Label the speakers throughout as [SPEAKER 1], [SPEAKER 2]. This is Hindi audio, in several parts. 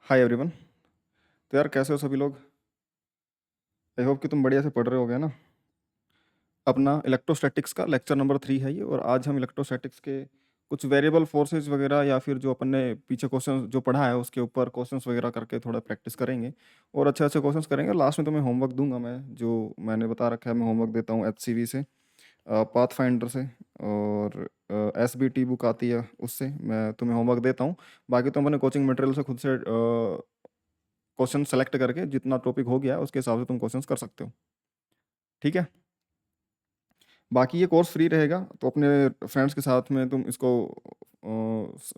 [SPEAKER 1] Hi everyone. तो यार कैसे हो सभी लोग? आई होप कि तुम बढ़िया से पढ़ रहे होगे ना। अपना इलेक्ट्रोस्टैटिक्स का लेक्चर नंबर 3 है ये, और आज हम इलेक्ट्रोस्टैटिक्स के कुछ वेरिएबल फोर्सेज वगैरह या फिर जो अपन ने पीछे क्वेश्चन जो पढ़ा है उसके ऊपर क्वेश्चंस वगैरह करके थोड़ा प्रैक्टिस करेंगे। और अच्छे अच्छे क्वेश्चंस करेंगे। लास्ट में तुम्हें होमवर्क दूंगा मैं, जो मैंने बता रखा है। मैं होमवर्क देता हूँ HCV से, पाथ फाइंडर से, और SBT बुक आती है उससे मैं तुम्हें होमवर्क देता हूँ। बाकी तुम अपने कोचिंग मटेरियल से खुद से क्वेश्चन सेलेक्ट करके जितना टॉपिक हो गया है उसके हिसाब से तुम क्वेश्चंस कर सकते हो। ठीक है। बाकी ये कोर्स फ्री रहेगा, तो अपने फ्रेंड्स के साथ में तुम इसको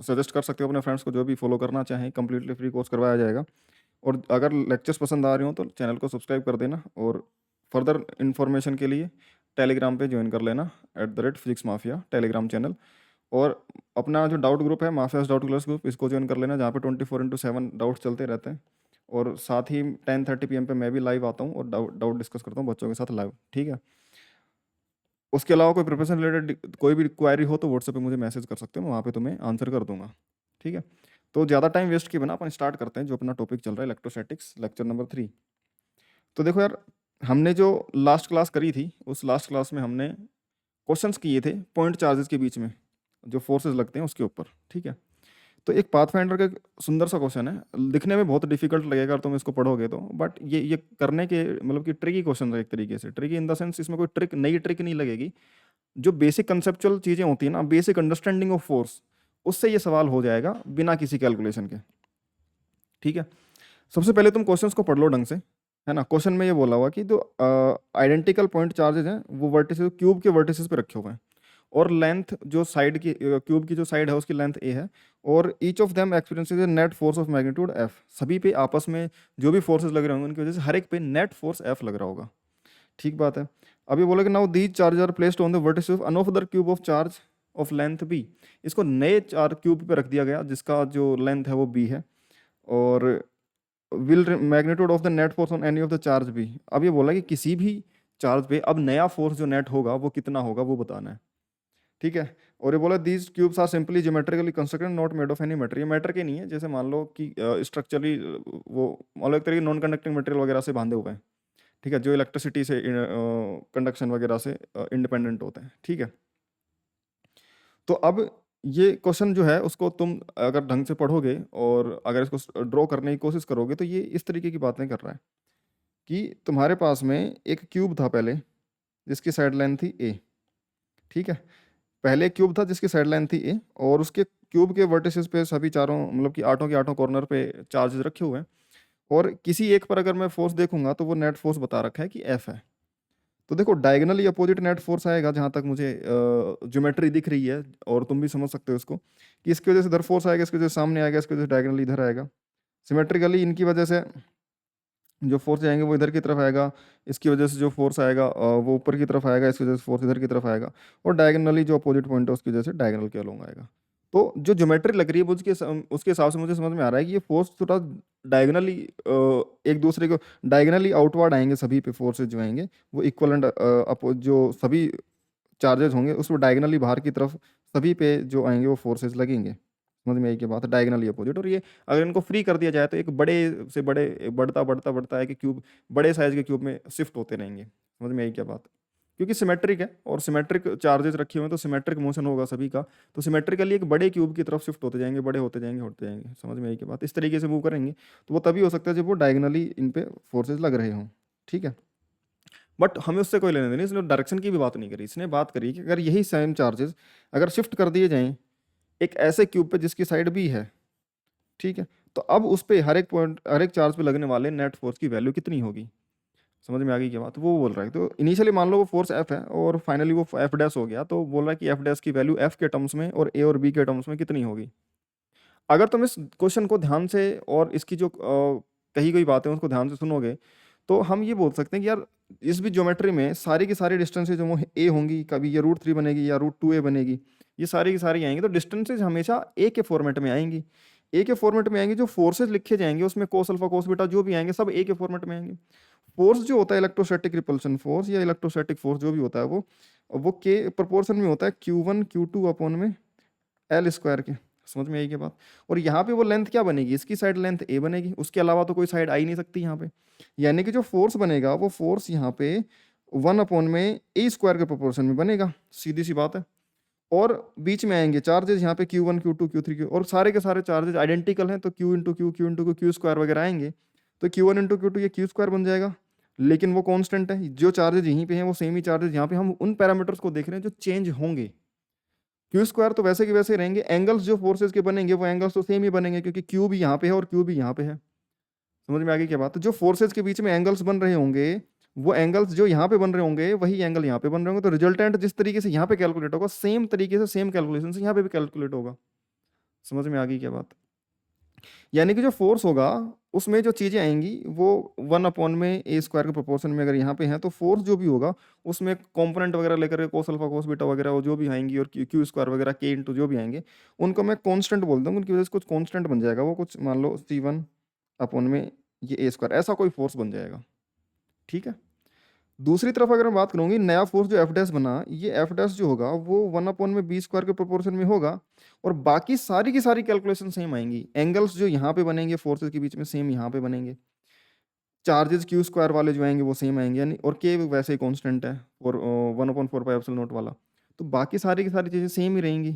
[SPEAKER 1] सजेस्ट कर सकते हो अपने फ्रेंड्स को, जो भी फॉलो करना चाहें। कम्प्लीटली फ्री कोर्स करवाया जाएगा। और अगर लेक्चर्स पसंद आ रहे हो तो चैनल को सब्सक्राइब कर देना, और फर्दर इन्फॉर्मेशन के लिए टेलीग्राम पे ज्वाइन कर लेना @फिजिक्स माफिया टेलीग्राम चैनल। और अपना जो डाउट ग्रुप है माफियाज डाउट क्लास ग्रुप, इसको ज्वाइन कर लेना, जहाँ पे 24/7 डाउट चलते रहते हैं। और साथ ही 10:30 PM पे मैं भी लाइव आता हूँ और डाउट डाउट डिस्कस करता हूँ बच्चों के साथ लाइव। ठीक है। उसके अलावा कोई प्रिपरेशन रिलेटेड कोई भी क्वायरी हो तो व्हाट्सएप पे मुझे मैसेज कर सकते हो, मैं वहाँ पे तुम्हें आंसर कर दूंगा। ठीक है। तो ज़्यादा टाइम वेस्ट किए बिना अपन स्टार्ट करते हैं जो अपना टॉपिक चल रहा है, इलेक्ट्रोस्टैटिक्स लेक्चर नंबर 3। तो देखो यार, हमने जो लास्ट क्लास करी थी उस लास्ट क्लास में हमने क्वेश्चंस किए थे पॉइंट चार्जेस के बीच में जो फोर्सेस लगते हैं उसके ऊपर। ठीक है। तो एक पाथफाइंडर का एक सुंदर सा क्वेश्चन है, दिखने में बहुत डिफिकल्ट लगेगा अगर तुम इसको पढ़ोगे तो, बट ये करने के मतलब कि ट्रिकी क्वेश्चन है एक तरीके से। ट्रिकी इन द सेंस इसमें कोई नई ट्रिक नहीं लगेगी। जो बेसिक कंसेप्चुअल चीज़ें होती है ना, बेसिक अंडरस्टैंडिंग ऑफ फोर्स, उससे ये सवाल हो जाएगा बिना किसी कैलकुलेशन के। ठीक है। सबसे पहले तुम क्वेश्चंस को पढ़ लो ढंग से, है ना। क्वेश्चन में ये बोला हुआ कि जो आइडेंटिकल पॉइंट चार्जेस हैं वो वर्टिसेस क्यूब के वर्टिसेस पे रखे हुए हैं, और लेंथ जो साइड की क्यूब की जो साइड है उसकी लेंथ ए है, और each of them experiences net force of magnitude F. सभी पे आपस में जो भी फोर्सेस लग रहे होंगे उनकी वजह से हर एक पे नेट फोर्स एफ लग रहा होगा। ठीक बात है। अभी बोला कि now these charge are placed on the vertices of another cube of charge of length b. इसको नए चार क्यूब पे रख दिया गया जिसका जो लेंथ है वो बी है, और will magnitude of the net force on any of the charge b. अब ये बोला कि किसी भी चार्ज पे अब नया फोर्स जो नेट होगा वो कितना होगा वो बताना है। ठीक है। और ये बोला these cubes are simply geometrically constructed not made of any material. ये मैटर के नहीं है, जैसे मान लो कि स्ट्रक्चरली वो मान लो एक तरीके नॉन कंडक्टिंग मटेरियल वगैरह से बांधे हुए हैं। ठीक है। जो इलेक्ट्रिसिटी से कंडक्शन वगैरह से इंडिपेंडेंट होते हैं। ठीक है। तो अब ये क्वेश्चन जो है उसको तुम अगर ढंग से पढ़ोगे और अगर इसको ड्रॉ करने की कोशिश करोगे तो ये इस तरीके की बातें कर रहा है कि तुम्हारे पास में एक क्यूब था पहले जिसकी साइड लाइन थी ए। ठीक है। पहले एक क्यूब था जिसकी साइड लाइन थी ए, और उसके क्यूब के वर्टिसेस पे सभी चारों मतलब कि आठों के आठों कॉर्नर पे चार्जेस रखे हुए हैं, और किसी एक पर अगर मैं फोर्स देखूंगा तो वो नेट फोर्स बता रखा है कि एफ है। तो देखो डायगनली अपोजिट नेट फोर्स आएगा, जहां तक मुझे ज्योमेट्री दिख रही है, और तुम भी समझ सकते हो इसको कि इसकी वजह से इधर फोर्स आएगा, इसकी वजह से सामने आएगा, इसकी वजह से डायगनली इधर आएगा। सिमेट्रिकली इनकी वजह से जो फोर्स जाएंगे वो इधर की तरफ आएगा, इसकी वजह से जो फोर्स आएगा वो ऊपर की तरफ आएगा, इसकी वजह से फोर्स इधर की तरफ आएगा, और डायगनली जो अपोजिट पॉइंट है उसकी वजह से डायगनल के अलोंग आएगा। तो जो ज्योमेट्री लग रही है वो उसके हिसाब से मुझे समझ में आ रहा है कि ये फोर्स थोड़ा डायगनली एक दूसरे को डायगनली आउटवर्ड आएंगे। सभी पे फोर्सेज जो आएंगे वो इक्वलेंट जो सभी चार्जेस होंगे उसको डायगनली बाहर की तरफ सभी पे जो आएंगे वो फोर्सेज लगेंगे। समझ में आई की बात है, डायगनली अपोजिट। और ये अगर इनको फ्री कर दिया जाए तो एक बड़े से बड़े बढ़ता बढ़ता बढ़ता है कि क्यूब बड़े साइज के क्यूब में शिफ्ट होते रहेंगे। समझ में आई क्या बात? क्योंकि सिमेट्रिक है और सिमेट्रिक चार्जेस रखे हुए हैं तो सिमेट्रिक मोशन होगा सभी का, तो सिमेट्रिकली एक बड़े क्यूब की तरफ शिफ्ट होते जाएंगे, बड़े होते जाएंगे, होते जाएंगे। समझ में आई क्या बात? इस तरीके से मूव करेंगे तो वो तभी हो सकता है जब वो डायगनली इन पे फोर्सेज लग रहे हों। ठीक है। बट हमें उससे कोई लेने देने, इसलिए डायरेक्शन की भी बात नहीं करी। इसने बात करी कि अगर यही सेम चार्जेस अगर शिफ्ट कर दिए जाएं एक ऐसे क्यूब पे जिसकी साइड बी है, ठीक है, तो अब उस पे हर एक पॉइंट हर एक चार्ज पे लगने वाले नेट फोर्स की वैल्यू कितनी होगी? समझ में आ गई क्या बात? वो बोल रहा है तो इनिशियली मान लो वो फोर्स एफ है और फाइनली वो एफ डैश हो गया, तो बोल रहा है कि एफ डैश की वैल्यू एफ के टर्म्स में और ए और बी के टर्म्स में कितनी होगी। अगर तुम इस क्वेश्चन को ध्यान से और इसकी जो कही गई बातें उसको ध्यान से सुनोगे तो हम ये बोल सकते हैं कि यार इस भी ज्योमेट्री में सारी की सारी डिस्टेंसेज जो ए होंगी, कभी ये √3 बनेगी या √2a बनेगी, ये सारी की सारी आएंगी, तो डिस्टेंसेज हमेशा ए के फॉर्मेट में आएंगी। ए के फॉर्मेट में आएंगी, जो फोर्सेज लिखे जाएंगे उसमें कोस अल्फा कोस बीटा जो भी आएंगे सब ए के फॉर्मेट में आएंगे। फोर्स जो होता है इलेक्ट्रोस्टैटिक रिपल्शन फोर्स या इलेक्ट्रोस्टैटिक फोर्स जो भी होता है वो के प्रोपोर्शन में होता है Q1 Q2 अपॉन में L स्क्वायर के। समझ में आई क्या बात? और यहाँ पे वो लेंथ क्या बनेगी, इसकी साइड लेंथ ए बनेगी, उसके अलावा तो कोई साइड आ ही नहीं सकती यहाँ पे। यानी कि जो फोर्स बनेगा वो फोर्स यहाँ पे 1 में ए स्क्वायर के प्रोपोर्शन में बनेगा, सीधी सी बात है। और बीच में आएंगे चार्जेस यहाँ पे Q1 Q2 Q3 Q, और सारे के सारे चार्जेस आइडेंटिकल हैं तो Q into Q, Q into Q square वगैरह आएंगे, तो Q1 इंटू Q2 ये Q स्क्वायर बन जाएगा। लेकिन वो कांस्टेंट है, जो चार्जेस यहीं पे हैं वो सेम ही चार्जेस यहाँ पे हम उन पैरामीटर्स को देख रहे हैं जो चेंज होंगे। क्यू स्क्वायर तो वैसे के वैसे रहेंगे, एंगल्स जो फोर्सेज के बनेंगे वो एंगल्स तो सेम ही बनेंगे, क्योंकि क्यू भी यहाँ पे है और क्यू भी यहाँ पे है। समझ में आ गई क्या बात? तो जो फोर्सेज के बीच में एंगल्स बन रहे होंगे वो एंगल्स जो यहाँ पे बन रहे होंगे वही एंगल यहाँ पे बन रहे होंगे, तो रिजल्टेंट जिस तरीके से यहाँ पे कैलकुलेट होगा सेम तरीके से सेम कैलकुलेशन से यहाँ पे भी कैलकुलेट होगा। समझ में आ गई क्या बात? यानी कि जो फोर्स होगा उसमें जो चीजें आएंगी वो 1 में ए स्क्वायर के प्रोपोर्शन में अगर यहाँ पे है तो फोर्स जो भी होगा उसमें कंपोनेंट वगैरह लेकर के कोस अल्फा कोस बीटा वगैरह वो जो भी आएंगी और क्यू स्क्वायर वगैरह के इंटू जो भी आएंगे उनको मैं कांस्टेंट बोलता हूँ, उनकी वजह से कुछ कांस्टेंट बन जाएगा, वो कुछ मान लो C1 में ये ए स्क्वायर ऐसा कोई फोर्स बन जाएगा। ठीक है। दूसरी तरफ अगर मैं बात करूंगी, नया फोर्स जो एफ डैश बना, ये एफ डैश जो होगा वो 1/b² के प्रोपोर्शन में होगा, और बाकी सारी की सारी कैलकुलेशन सेम आएंगी। एंगल्स जो यहाँ पे बनेंगे फोर्सेस के बीच में सेम यहाँ पे बनेंगे, चार्जेस क्यू स्क्वायर वाले जो आएंगे वो सेम आएंगे, यानी और के वैसे ही कांस्टेंट है और 1/4πε0 वाला, तो बाकी सारी की सारी चीज़ें सेम ही रहेंगी।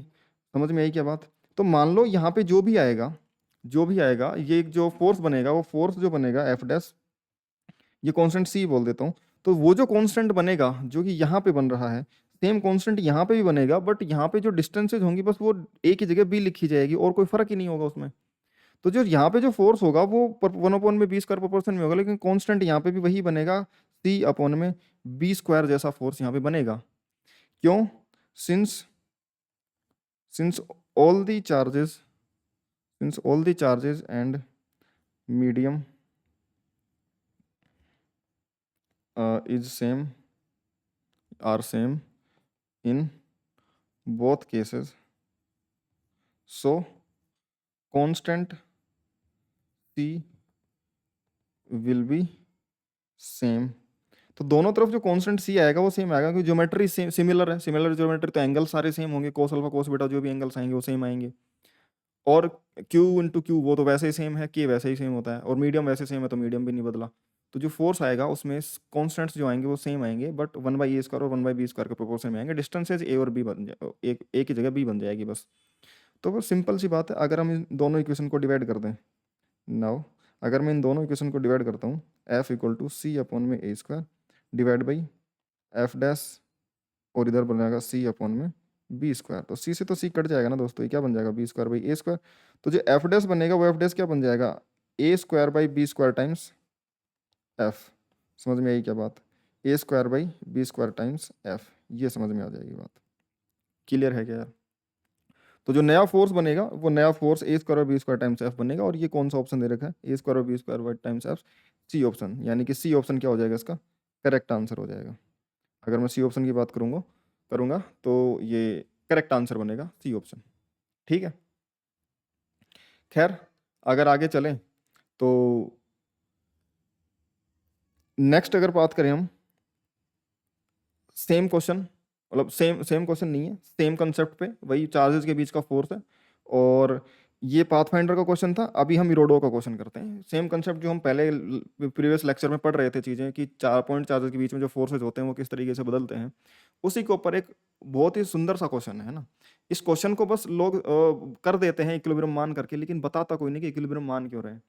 [SPEAKER 1] समझ में आई क्या बात? तो मान लो यहाँ पे जो भी आएगा ये जो फोर्स बनेगा वो फोर्स जो बनेगा एफ डैश, ये कांस्टेंट सी बोल देता हूँ, तो वो जो कांस्टेंट बनेगा जो कि यहाँ पे बन रहा है सेम कांस्टेंट यहाँ पे भी बनेगा, बट यहाँ पे जो डिस्टेंसेज होंगी बस वो ए की जगह बी लिखी जाएगी और कोई फर्क ही नहीं होगा उसमें। तो जो यहाँ पे जो फोर्स होगा वो 1/b² प्रोपोर्शन में होगा, लेकिन कांस्टेंट यहाँ पे भी वही बनेगा, C/b² जैसा फोर्स यहाँ पे बनेगा। क्यों? Since since all the charges and medium is same in both cases, so constant C will be same। तो दोनों तरफ जो कांस्टेंट C आएगा वो सेम आएगा, क्योंकि ज्योमेट्री सेम सिमिलर है, सिमिलर ज्योमेट्री तो एंगल सारे सेम होंगे, कोस अल्फा कोस बीटा जो भी एंगल्स आएंगे वो सेम आएंगे, और Q इंटू क्यू वो तो वैसे ही सेम है, K वैसे ही सेम होता है, और मीडियम वैसे सेम है तो मीडियम भी नहीं बदला। तो जो फोर्स आएगा उसमें कॉन्स्टेंट्स जो आएंगे वो सेम आएंगे, बट 1/a² और 1/b² के प्रोपोर्शन में आएंगे, डिस्टेंसेज ए और बी बन जाए, एक ए की जगह बी बन जाएगी बस। तो वो सिंपल सी बात है। अगर हम इन दोनों इक्वेशन को डिवाइड कर दें, नाउ अगर मैं इन दोनों इक्वेशन को डिवाइड करता हूँ, F = C/a² divide by F dash, और इधर बनेगा C/b², तो C से तो C कट जाएगा ना दोस्तों, ये क्या बन जाएगा b²/a²। तो जो एफ डैश बनेगा वो एफ डैश क्या बन जाएगा, a² टाइम्स एफ। समझ में आई क्या बात? a²/b² टाइम्स एफ, ये समझ में आ जाएगी बात। क्लियर है क्या यार? तो जो नया फोर्स बनेगा वो नया फोर्स a²/b² टाइम्स एफ बनेगा, और ये कौन सा ऑप्शन दे रखा है, a²/b² times F, C option, यानी कि सी ऑप्शन क्या हो जाएगा, इसका करेक्ट आंसर हो जाएगा। अगर मैं सी ऑप्शन की बात करूंगा तो ये करेक्ट आंसर बनेगा सी ऑप्शन। ठीक है। खैर अगर आगे चलें तो नेक्स्ट अगर बात करें हम सेम क्वेश्चन, मतलब सेम क्वेश्चन नहीं है, सेम कंसेप्ट पे, वही चार्जेस के बीच का फोर्स है, और ये पाथफाइंडर का क्वेश्चन था, अभी हम इरोडो का क्वेश्चन करते हैं। सेम कंसेप्ट जो हम पहले प्रीवियस लेक्चर में पढ़ रहे थे चीज़ें, कि 4 पॉइंट चार्जेस के बीच में जो फोर्सेज होते हैं वो किस तरीके से बदलते हैं, उसी के ऊपर एक बहुत ही सुंदर सा क्वेश्चन है ना। इस क्वेश्चन को बस लोग कर देते हैं इक्विलिब्रियम मान करके, लेकिन बताता कोई नहीं कि इक्विलिब्रियम मान क्यों रहे हैं।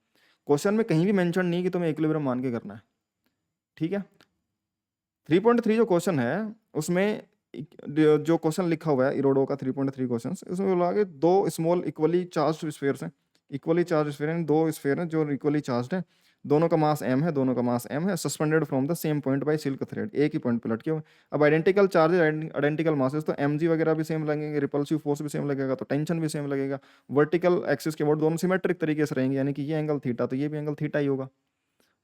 [SPEAKER 1] क्वेश्चन में कहीं भी मेंशन नहीं कि तुम्हें इक्विलिब्रियम मान के करना है। ठीक है। 3.3 जो क्वेश्चन है उसमें जो क्वेश्चन लिखा हुआ है इरोडो का 3.3 क्वेश्चन, उसमें बोला कि दो स्मॉल इक्वली चार्ज स्फीयर्स हैं, इक्वली चार्ज स्फीयर हैं, दो स्फीयर हैं जो इक्वली चार्ज हैं, दोनों का मास m है, suspended from the same point by silk thread, एक ही पॉइंट पे लटके हुए। अब आइडेंटिकल चार्जेस आइडेंटिकल मासेस, तो mg वगैरह भी सेम लगेंगे, रिपल्सिव फोर्स भी सेम लगेगा, तो टेंशन भी सेम लगेगा, वर्टिकल एक्सिस के बोर्ड दोनों सिमेट्रिक तरीके से रहेंगे, यानी कि ये एंगल थीटा तो ये भी एंगल थीटा ही होगा।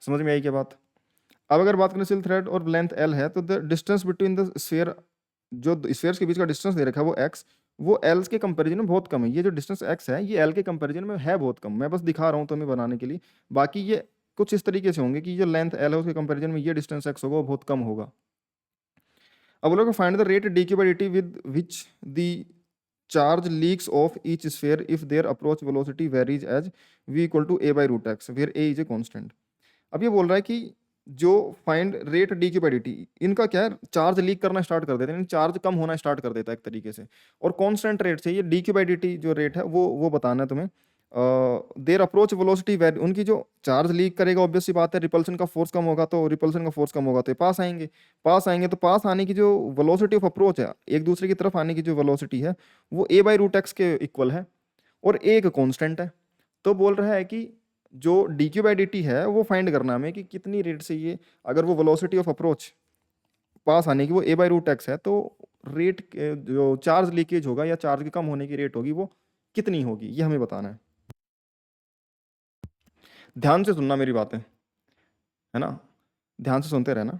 [SPEAKER 1] समझ में आई क्या बात? अब अगर बात करें सिल्क थ्रेड और लेंथ l है, तो the distance between the sphere, जो स्फीयर्स के बीच का डिस्टेंस दे रखा है वो x, वो l के कंपैरिजन में बहुत कम है। ये जो डिस्टेंस x है ये l के कंपैरिजन में है बहुत कम, मैं बस दिखा रहा हूँ तुम्हें बनाने के लिए। बाकी ये कुछ इस तरीके से होंगे कि जो लेंथ l है उसके कंपैरिजन में ये डिस्टेंस x होगा वो बहुत कम होगा। अब लोग find the rate dq/dt with which the charge leaks off each sphere if their approach velocity varies as v equal to a by root x, where a is a constant. अब ये बोल रहा है कि जो find rate d q by d t, इनका क्या है, चार्ज लीक करना स्टार्ट कर देते हैं, चार्ज कम होना स्टार्ट कर देता है एक तरीके से, और कांस्टेंट रेट से ये D q by d t जो रेट है वो बताना है तुम्हें। देर अप्रोच वेलोसिटी वैरी, उनकी जो चार्ज लीक करेगा ऑब्वियस सी बात है, रिपल्सन का फोर्स कम होगा, तो रिपल्सन का फोर्स कम होगा तो ये पास आएंगे तो पास आने की जो वेलोसिटी ऑफ अप्रोच है, एक दूसरे की तरफ आने की जो वेलोसिटी है वो a बाई रूट एक्स के इक्वल है, और a एक कॉन्स्टेंट है। तो बोल रहा है कि जो D q by d T है वो फाइंड करना हमें कि कितनी रेट से ये, अगर वो वेलोसिटी ऑफ अप्रोच पास आने की वो a बाई रूट एक्स है, तो रेट जो चार्ज लीकेज होगा या चार्ज के कम होने की रेट होगी वो कितनी होगी, ये हमें बताना है। ध्यान से सुनना मेरी बातें, है ना, ध्यान से सुनते रहना।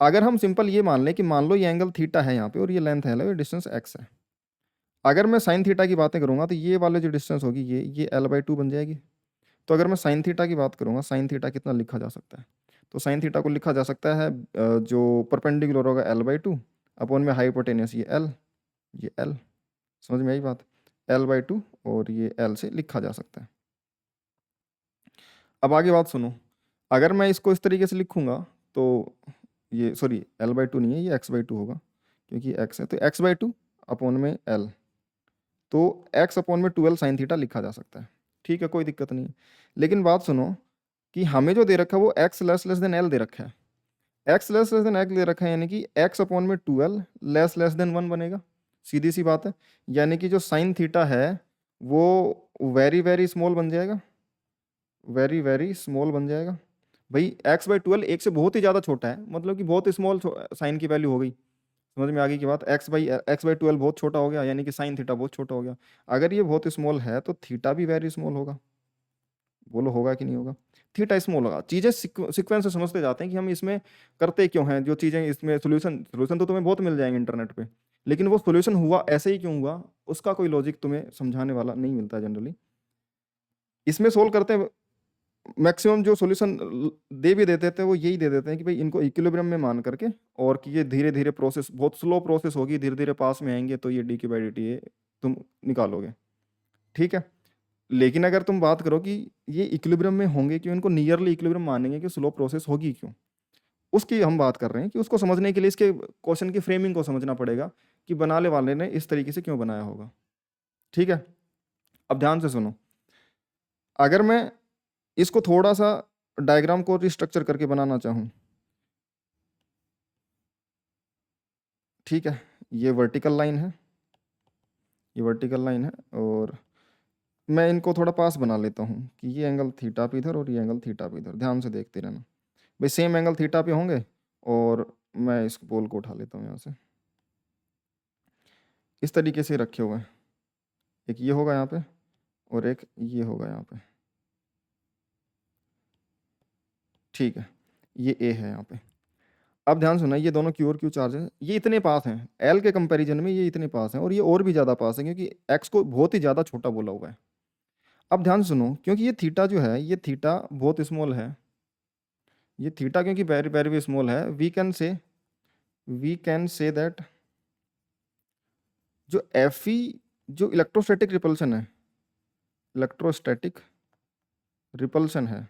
[SPEAKER 1] अगर हम सिंपल ये मान लें कि मान लो ये एंगल थीटा है यहाँ पे और ये लेंथ है, ये डिस्टेंस एक्स है, अगर मैं साइन थीटा की बातें करूंगा तो ये वाले जो डिस्टेंस होगी ये एल बाई टू बन जाएगी। तो अगर मैं साइन थीटा की बात करूंगा, साइन थीटा कितना लिखा जा सकता है, तो साइन थीटा को लिखा जा सकता है जो परपेंडिकुलर होगा एल बाई टू अपॉन में हाइपोटेनियस ये एल, समझ में आई बात, एल बाई टू और ये एल से लिखा जा सकता है। अब आगे बात सुनो, अगर मैं इसको इस तरीके से लिखूंगा तो ये सॉरी एल बाई टू नहीं है, ये एक्स बाई टू होगा, क्योंकि एक्स है तो एक्स बाई टू अपॉन में एल, तो एक्स अपॉन में 12 साइन थीटा लिखा जा सकता है। ठीक है, कोई दिक्कत नहीं है। लेकिन बात सुनो कि हमें जो दे रखा है वो एक्स लेस देन एल दे रखा है, एक्स लेस देन एल दे रखा है, यानी कि एक्स अपॉन में 12 लेस देन 1 बनेगा, सीधी सी बात है। यानी कि जो साइन थीटा है वो वेरी वेरी स्मॉल बन जाएगा, वेरी वेरी स्मॉल बन जाएगा। भाई एक्स बाई 12 एक से बहुत ही ज़्यादा छोटा है, मतलब कि बहुत स्मॉल साइन की वैल्यू हो गई, समझ में आ गई की बात, एक्स बाई 12 बहुत छोटा हो गया, यानी कि साइन थीटा बहुत छोटा हो गया। अगर ये बहुत स्मॉल है तो थीटा भी वेरी स्मॉल होगा, बोलो होगा कि नहीं होगा, थीटा स्मॉल होगा। चीज़ें सीक्वेंस से समझते जाते हैं कि हम इसमें करते क्यों हैं, जो चीज़ें इसमें सोल्यूशन तो तुम्हें बहुत मिल जाएंगे इंटरनेट पे, लेकिन वो सोल्यूशन हुआ ऐसे ही क्यों हुआ उसका कोई लॉजिक तुम्हें समझाने वाला नहीं मिलता जनरली। इसमें सोल्व करते हैं मैक्सिमम जो सॉल्यूशन दे भी देते थे वो यही दे देते हैं कि भाई इनको इक्विलिब्रियम में मान करके, और कि ये धीरे धीरे प्रोसेस बहुत स्लो प्रोसेस होगी, धीरे धीरे पास में आएंगे तो ये D q by d T तुम निकालोगे। ठीक है, लेकिन अगर तुम बात करो कि ये इक्विलिब्रियम में होंगे क्यों, इनको नियरली इक्विलिब्रियम मानेंगे कि स्लो प्रोसेस होगी क्यों, उसकी हम बात कर रहे हैं कि उसको समझने के लिए इसके क्वेश्चन की फ्रेमिंग को समझना पड़ेगा कि बनाने वाले ने इस तरीके से क्यों बनाया होगा। ठीक है, अब ध्यान से सुनो, अगर मैं इसको थोड़ा सा डायग्राम को रिस्ट्रक्चर करके बनाना चाहूँ, ठीक है, ये वर्टिकल लाइन है, ये वर्टिकल लाइन है, और मैं इनको थोड़ा पास बना लेता हूँ कि ये एंगल थीटा पे इधर और ये एंगल थीटा पे इधर, ध्यान से देखते रहना भाई, सेम एंगल थीटा पे होंगे, और मैं इस पोल को उठा लेता हूँ यहाँ से, इस तरीके से रखे हुए हैं, एक ये होगा यहाँ पे और एक ये होगा यहाँ पे, ठीक है, ये ए है यहाँ पे। अब ध्यान सुना, ये दोनों क्यू और क्यू चार्ज हैं, ये इतने पास हैं एल के कंपैरिजन में, ये इतने पास हैं, और ये और भी ज़्यादा पास है क्योंकि एक्स को बहुत ही ज़्यादा छोटा बोला हुआ है। अब ध्यान सुनो, क्योंकि ये थीटा जो है, ये थीटा बहुत स्मॉल है, ये थीटा क्योंकि वेरी वेरी स्मॉल है, वी कैन से दैट जो एफ ई, जो इलेक्ट्रोस्टैटिक रिपल्शन है, इलेक्ट्रोस्टैटिक रिपल्शन है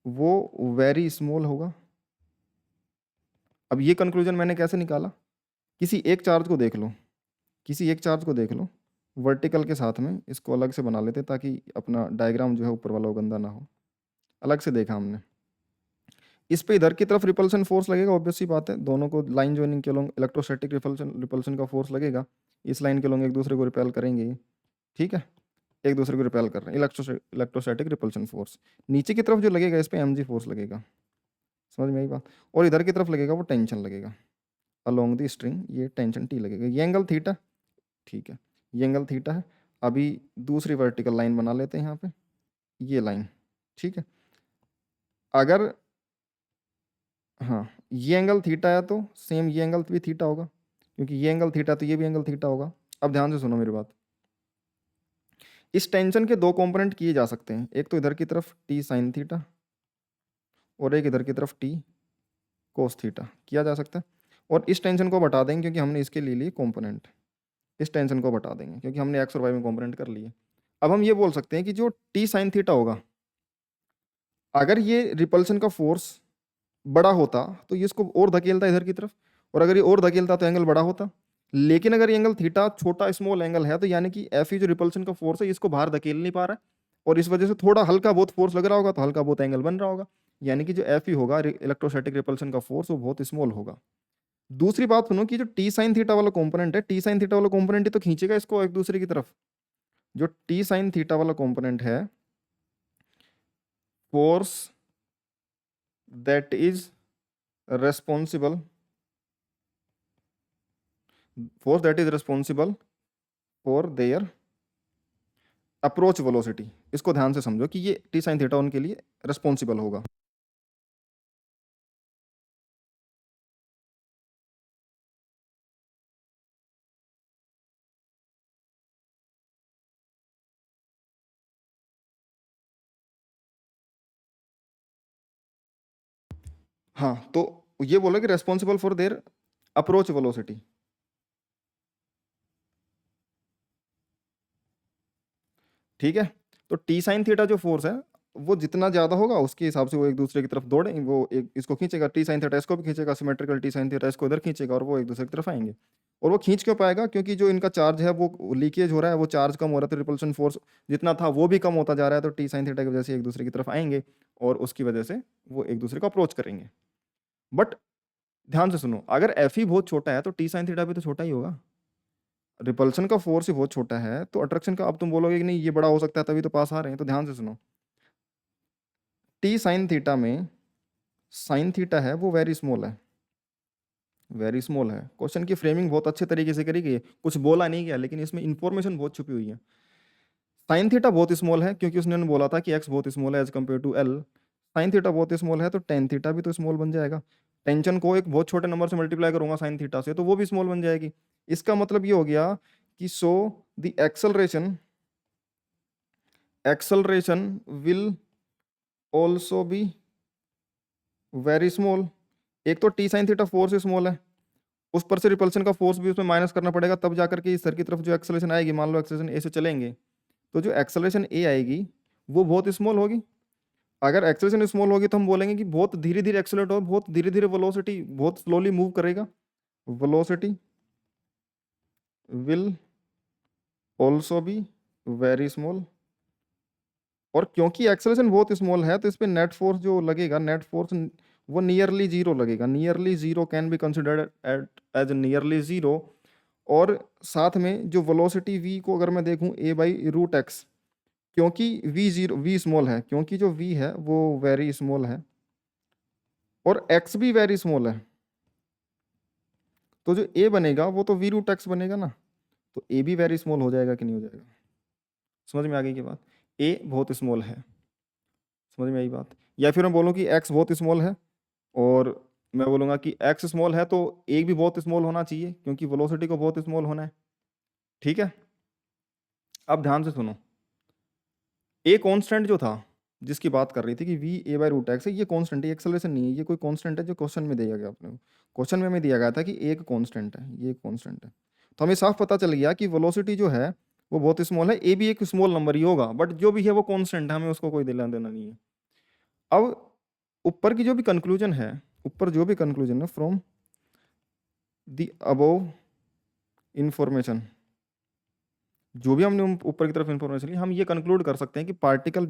[SPEAKER 1] वो वेरी स्मॉल होगा। अब ये कंक्लूजन मैंने कैसे निकाला, किसी एक चार्ज को देख लो, किसी एक चार्ज को देख लो वर्टिकल के साथ में, इसको अलग से बना लेते ताकि अपना डायग्राम जो है ऊपर वाला वो गंदा ना हो, अलग से देखा हमने, इस पे इधर की तरफ रिपल्सन फोर्स लगेगा, ऑब्वियस सी बात है, दोनों को लाइन जॉइनिंग के लोग इलेक्ट्रोस्टैटिक रिपल्सन का फोर्स लगेगा, इस लाइन के लोग एक दूसरे को रिपेल करेंगे, ठीक है, एक दूसरे को रिपेल कर रहे हैं, इलेक्ट्रोस्टैटिक रिपल्सन फोर्स। नीचे की तरफ जो लगेगा इस पे mg फोर्स लगेगा, समझ में आई बात, और इधर की तरफ लगेगा वो टेंशन लगेगा अलोंग द स्ट्रिंग, ये टेंशन टी लगेगा, ये एंगल थीटा, ठीक है, ये एंगल थीटा है। अभी दूसरी वर्टिकल लाइन बना लेते हैं यहाँ पे, ये लाइन, ठीक है, अगर हाँ ये एंगल थीटा है तो सेम ये एंगल भी थीटा होगा, क्योंकि ये एंगल थीटा तो ये भी एंगल थीटा होगा। अब ध्यान से सुनो मेरी बात, इस टेंशन के दो कंपोनेंट किए जा सकते हैं, एक तो इधर की तरफ टी साइन थीटा और एक इधर की तरफ टी कोस थीटा किया जा सकता है, और इस टेंशन को बता देंगे क्योंकि हमने इसके ले लिए कंपोनेंट, इस टेंशन को बता देंगे क्योंकि हमने एक्स और वाई में कंपोनेंट कर लिए। अब हम ये बोल सकते हैं कि जो टी साइन थीटा होगा, अगर ये रिपल्शन का फोर्स बड़ा होता तो ये इसको और धकेलता इधर की तरफ, और अगर ये और धकेलता तो एंगल बड़ा होता। लेकिन अगर ये एंगल थीटा छोटा स्मॉल एंगल है तो यानी कि एफ जो रिपल्शन का फोर्स है इसको बाहर धकेल नहीं पा रहा है, और इस वजह से थोड़ा हल्का बहुत फोर्स लग रहा होगा तो हल्का बहुत एंगल बन रहा होगा, यानी कि जो एफ होगा इलेक्ट्रोस्टैटिक रिपल्शन का फोर्स वो बहुत स्मॉल होगा। दूसरी बात सुनो कि जो टी साइन थीटा वाला कंपोनेंट है, टी साइन थीटा वाला कंपोनेंट ही तो खींचेगा इसको एक दूसरे की तरफ। जो टी साइन थीटा वाला कंपोनेंट है, force that is responsible force that is responsible for their approach velocity, इसको ध्यान से समझो कि ये टी साइन थीटा उनके लिए रिस्पॉन्सिबल होगा। हाँ, तो ये बोला कि responsible for their approach velocity. ठीक है, तो टी साइन थीटा जो फोर्स है वो जितना ज्यादा होगा उसके हिसाब से वो एक दूसरे की तरफ दौड़े, वो एक इसको खींचेगा, टी साइन थीटा इसको भी खींचेगा, सिमेट्रिकल टी साइन थीटा इसको इधर खींचेगा, और वो एक दूसरे की तरफ आएंगे। और वो खींच क्यों पाएगा? क्योंकि जो इनका चार्ज है वो लीकेज हो रहा है, वो चार्ज कम हो रहा है, तो रिपल्शन फोर्स जितना था वो भी कम होता जा रहा है, तो टी साइन थीटा की वजह से एक दूसरे की तरफ आएंगे और उसकी वजह से वो एक दूसरे को अप्रोच करेंगे। बट ध्यान से सुनो, अगर एफ ही बहुत छोटा है तो टी साइन थीटा भी तो छोटा ही होगा। रिपल्शन का फोर्स ही बहुत छोटा है तो अट्रैक्शन का, अब तुम बोलोगे कि नहीं ये बड़ा हो सकता है तभी तो पास आ रहे हैं, तो ध्यान से सुनो, टी साइन थीटा में साइन थीटा है वो वेरी स्मॉल है, वेरी स्मॉल है। क्वेश्चन की फ्रेमिंग बहुत अच्छे तरीके से करी गई है, कुछ बोला नहीं गया लेकिन इसमें इंफॉर्मेशन बहुत छुपी हुई है। साइन थीटा बहुत स्मॉल है क्योंकि उसने बोला था कि एक्स बहुत स्मॉल है as compare to l. Sine theta बहुत स्मॉल है तो टेन थीटा भी तो स्मॉल बन जाएगा। टेंशन को एक बहुत छोटे नंबर से मल्टीप्लाई करूंगा साइन थीटा से तो वो भी स्मॉल बन जाएगी। इसका मतलब ये हो गया कि so the acceleration will also be very small. एक तो T sine theta force small है, उस पर से रिपल्शन का फोर्स भी उसमें माइनस करना पड़ेगा, तब जाकर के इस सर की तरफ जो एक्सेलरेशन आएगी, मान लो एक्सेलरेशन ए से चलेंगे तो जो एक्सेलरेशन ए आएगी वो बहुत स्मॉल होगी। अगर एक्सेलरेशन स्मॉल होगी तो हम बोलेंगे कि बहुत धीरे धीरे एक्सेलरेट हो, बहुत धीरे धीरे वेलोसिटी बहुत स्लोली मूव करेगा, velocity will also be very small. और क्योंकि एक्सेलरेशन बहुत स्मॉल है तो इस पर नेट फोर्स जो लगेगा, नेट फोर्स वो नियरली जीरो लगेगा, nearly zero can be considered as nearly zero. और साथ में जो वेलोसिटी v को अगर मैं देखूं a बाई रूट एक्स, क्योंकि v स्मॉल है, क्योंकि जो v है वो वेरी स्मॉल है और x भी वेरी स्मॉल है, तो जो a बनेगा वो तो v रूट एक्स बनेगा ना, तो a भी वेरी स्मॉल हो जाएगा कि नहीं हो जाएगा? समझ में आ गई की बात? a बहुत स्मॉल है, समझ में आई बात? या फिर मैं बोलूँ कि x बहुत स्मॉल है और मैं बोलूँगा कि x स्मॉल है तो a भी बहुत स्मॉल होना चाहिए क्योंकि वेलोसिटी को बहुत स्मॉल होना है। ठीक है, अब ध्यान से सुनो, ए कांस्टेंट जो था जिसकी बात कर रही थी कि v a by root x है, ये कांस्टेंट है, एक्सेलरेशन नहीं है, ये कोई कांस्टेंट है जो क्वेश्चन में दिया गया अपने को। क्वेश्चन में हमें दिया गया था कि एक कांस्टेंट है, ये कांस्टेंट है, तो हमें साफ पता चल गया कि वेलोसिटी जो है वो बहुत स्मॉल है, ए भी एक स्मॉल नंबर ही होगा, बट जो भी है वो कांस्टेंट है, हमें उसको कोई लेना देना नहीं है। अब ऊपर की जो भी कंक्लूजन है, ऊपर जो भी कंक्लूजन है फ्रॉम द अबव इंफॉर्मेशन, जो भी हमने ऊपर की तरफ इंफॉर्मेशन ली, हम ये कंक्लूड कर सकते हैं कि particle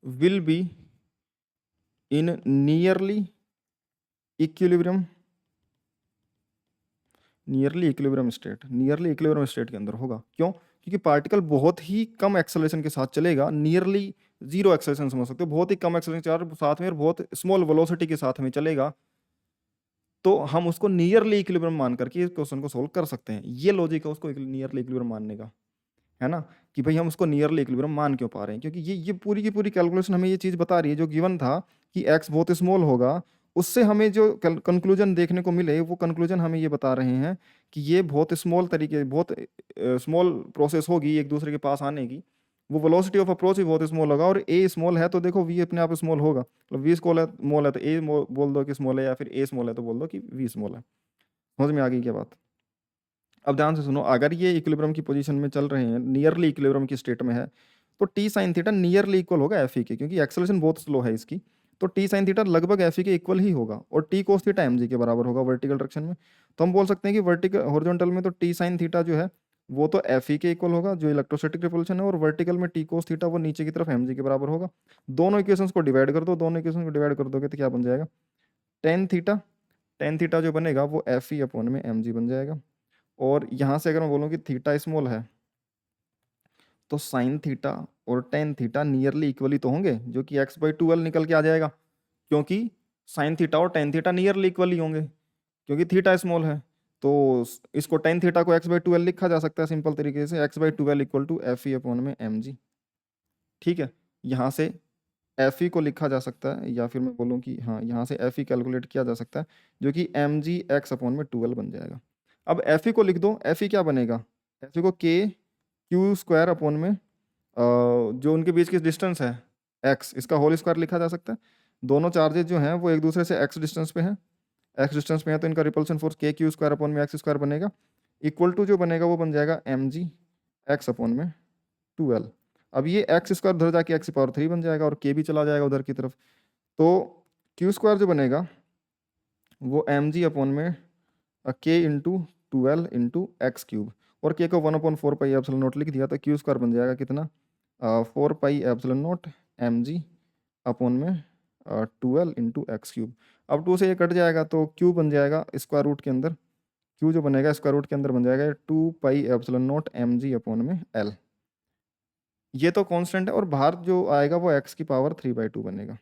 [SPEAKER 1] will be in nearly equilibrium state के अंदर होगा। क्यों? क्योंकि पार्टिकल बहुत ही कम एक्सेलरेशन के साथ चलेगा, नियरली जीरो एक्सेलरेशन समझ सकते हो, बहुत ही कम एक्सेलरेशन के साथ में और बहुत स्मॉल वेलोसिटी के साथ में चलेगा, तो हम उसको नियरली इक्विलिब्रियम मान करके इस क्वेश्चन को सोल्व कर सकते हैं। ये लॉजिक है उसको नियरली इक्विलिब्रियम मानने का, है ना, कि भाई हम उसको नियरली इक्विलिब्रियम मान क्यों पा रहे हैं, क्योंकि ये पूरी की पूरी कैलकुलेशन हमें ये चीज़ बता रही है, जो गिवन था कि x बहुत स्मॉल होगा, उससे हमें जो कंक्लूजन देखने को मिले वो कंक्लूजन हमें ये बता रहे हैं कि ये बहुत स्मॉल तरीके, बहुत स्मॉल प्रोसेस होगी एक दूसरे के पास आने की, वो वेलोसिटी ऑफ अप्रोच भी बहुत स्मॉल होगा, और ए स्मॉल है तो देखो वी अपने आप स्मॉल होगा, मतलब वी स्मॉल है तो ए बोल दो कि स्मॉल है, या फिर ए स्मॉल है तो बोल दो कि वी स्मॉल है। समझ में आ गई क्या बात? अब ध्यान से सुनो, अगर ये इक्विलिब्रियम की पोजीशन में चल रहे हैं, नियरली इक्विलिब्रियम की स्टेट में है, तो T sine theta nearly equal होगा एफ ई के, क्योंकि एक्सेलरेशन बहुत स्लो है इसकी, तो टी साइन थीटा लगभग एफ ई के इक्वल ही होगा, और T cos theta m g के बराबर होगा वर्टिकल डायरेक्शन में। तो हम बोल सकते हैं कि वर्टिकल हॉरिजॉन्टल में तो टी साइन थीटा जो है वो तो एफ ई के इक्वल होगा जो इलेक्ट्रोस्टैटिक रिपल्शन है, और वर्टिकल में टी कोस थीटा वो नीचे की तरफ एम जी के बराबर होगा। दोनों इक्वेशंस को डिवाइड कर दो, दोनों इक्वेशन को डिवाइड कर दोगे तो क्या बन जाएगा, टेन थीटा, टेन थीटा जो बनेगा वो एफ ई अपॉन में एम जी बन जाएगा। और यहाँ से अगर मैं बोलूँ कि थीटा स्मॉल है, तो साइन थीटा और टेन थीटा नियरली इक्वली तो होंगे, जो कि एक्स बाई 12 निकल के आ जाएगा, क्योंकि साइन थीटा और टेन थीटा नियरली इक्वली होंगे, क्योंकि थीटा स्मॉल है। तो इसको टेन थीटा को एक्स बाई 12 लिखा जा सकता है सिंपल तरीके से, x by 12 equal to F E upon में एम जी। ठीक है, यहाँ से एफ ई को लिखा जा सकता है, या फिर मैं बोलूँ कि हाँ, यहाँ से एफ ई कैलकुलेट किया जा सकता है, जो कि एम जी एक्स अपॉन में 12 बन जाएगा। अब एफ ई को लिख दो, एफ ई क्या बनेगा, एफ ई को के क्यू स्क्वायर अपॉन में जो उनके बीच की डिस्टेंस है एक्स, इसका होल स्क्वायर लिखा जा सकता है। दोनों चार्जेज जो हैं वो एक दूसरे से एक्स डिस्टेंस पे हैं, एक्स डिस्टेंस पे है, तो इनका रिपल्सन फोर्स के क्यू स्क्वायर अपॉन में एक्स स्क्वायर बनेगा, इक्वल टू जो बनेगा वो बन जाएगा एम जी एक्स अपॉन में 12। अब ये एक्स स्क्वायर उधर जाके एक्स पावर 3 बन जाएगा, और के भी चला जाएगा उधर की तरफ, तो क्यू स्क्वायर जो बनेगा वो एम जी अपॉन में के इंटू 12 इंटू एक्स क्यूब, और के को 1/4 पाई एप्सिलॉन नोट लिख दिया, तो क्यू स्क्वायर बन जाएगा कितना, 4 pi epsilon naught m g upon में 12 इंटू एक्स क्यूब। अब 2 से ये कट जाएगा तो क्यू बन जाएगा स्क्वायर रूट के अंदर, क्यू जो बनेगा स्क्वायर रूट के अंदर बन जाएगा 2 pi epsilon naught m g upon में एल। ये तो कांस्टेंट है, और बाहर जो आएगा वो एक्स की पावर 3/2 बनेगा।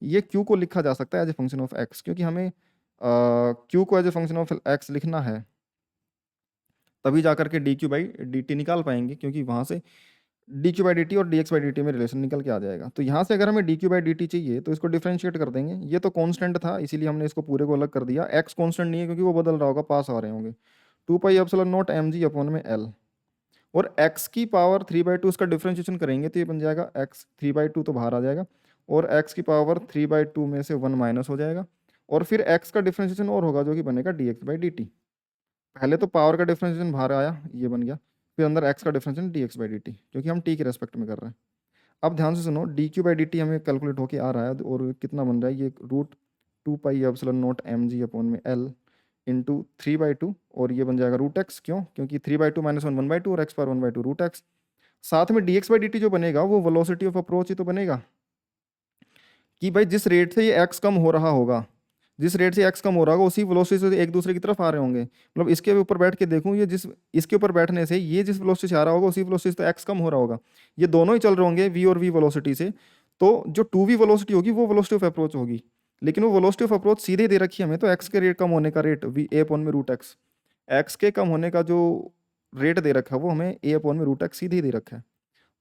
[SPEAKER 1] ये क्यू को लिखा जा सकता है as a function of x, क्योंकि हमें क्यू को as a function of x लिखना है, तभी जाकर के d q by d t निकाल पाएंगे, क्योंकि वहाँ से d q by d t और d x by d t में रिलेशन निकल के आ जाएगा। तो यहाँ से अगर हमें d q by d t चाहिए तो इसको डिफ्रेंशिएट कर देंगे, ये तो कांस्टेंट था इसीलिए हमने इसको पूरे को अलग कर दिया, एक्स कांस्टेंट नहीं है क्योंकि वो बदल रहा होगा, पास आ रहे होंगे, 2 pi epsilon not m g upon में एल, और एक्स की पावर 3/2 इसका डिफ्रेंशिएशन करेंगे तो ये बन जाएगा एक्स 3/2 तो बाहर आ जाएगा, और एक्स की पावर 3/2 में से 1 माइनस हो जाएगा, और फिर एक्स का डिफ्रेंशिएशन और होगा जो कि बनेगा D x by d T. पहले तो पावर का डिफरेंशिएशन बाहर आया, ये बन गया, फिर अंदर एक्स का differentiation D x by d T, क्योंकि हम टी के रेस्पेक्ट में कर रहे हैं। अब ध्यान से सुनो, D q by d T हमें कैलकुलेट होके आ रहा है, और कितना बन रहा है ये, root 2 pi epsilon not m g upon में एल इंटू 3/2, और ये बन जाएगा रूट एक्स, क्यों, क्योंकि 3/2 माइनस 1 1/2 और एक्स पावर 1/2 रूट एक्स। साथ में d x by d t जो बनेगा वो वेलोसिटी ऑफ अप्रोच ही तो बनेगा, कि भाई जिस रेट से ये एक्स कम हो रहा होगा, जिस रेट से एक्स कम हो रहा होगा उसी वेलोसिटी से एक दूसरे की तरफ आ रहे होंगे, मतलब इसके ऊपर बैठ के देखूं, ये जिस इसके ऊपर बैठने से ये जिस वेलोसिटी से आ रहा होगा उसी वेलोसिटी से तो एक्स कम हो रहा होगा, ये दोनों ही चल रहे होंगे वी और वी वेलोसिटी से, तो जो 2v वेलोसिटी होगी वो वेलोसिटी ऑफ अप्रोच होगी, लेकिन वो वेलोसिटी ऑफ अप्रोच सीधे दे रखी है हमें, तो एक्स के रेट कम होने का रेट वी ए अपॉन में रूट एक्स, एक्स के कम होने का जो रेट दे रखा है वो हमें ए अपॉन में रूट एक्स सीधे ही दे रखा है,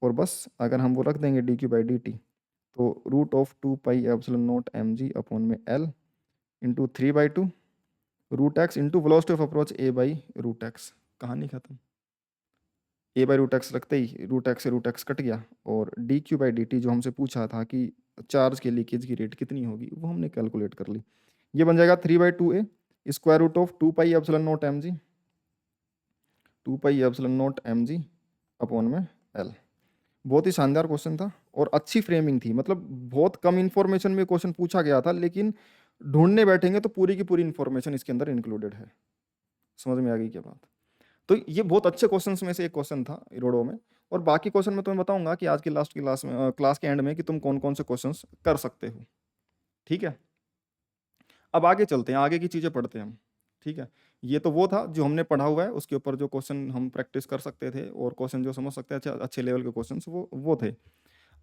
[SPEAKER 1] और बस अगर हम वो रख देंगे d q by d t, तो root of 2 pi epsilon not m g upon में l into 3/2 root x into velocity of approach a by root x, कहानी खत्म। ए बाई रूट एक्स रखते ही रूट एक्स से रूट एक्स कट गया, और d q by d t जो हमसे पूछा था कि चार्ज के लीकेज की रेट कितनी होगी, वो हमने कैलकुलेट कर ली, ये बन जाएगा 3/2 a square root of 2 pi epsilon not m g, 2 pi epsilon not m g upon में एल। बहुत ही शानदार क्वेश्चन था, और अच्छी फ्रेमिंग थी, मतलब बहुत कम इन्फॉर्मेशन में क्वेश्चन पूछा गया था, लेकिन ढूंढने बैठेंगे तो पूरी की पूरी इन्फॉर्मेशन इसके अंदर इंक्लूडेड है। समझ में आ गई क्या बात? तो ये बहुत अच्छे क्वेश्चंस में से एक क्वेश्चन था रोडो में, और बाकी क्वेश्चन मैं तुम्हें बताऊंगा कि आज की लास्ट की क्लास में, क्लास के एंड में, कि तुम कौन कौन से क्वेश्चंस कर सकते हो। ठीक है, अब आगे चलते हैं, आगे की चीज़ें पढ़ते हैं हम। ठीक है, ये तो वो था जो हमने पढ़ा हुआ है, उसके ऊपर जो क्वेश्चन हम प्रैक्टिस कर सकते थे, और क्वेश्चन जो समझ सकते हैं अच्छे अच्छे लेवल के क्वेश्चन वो थे।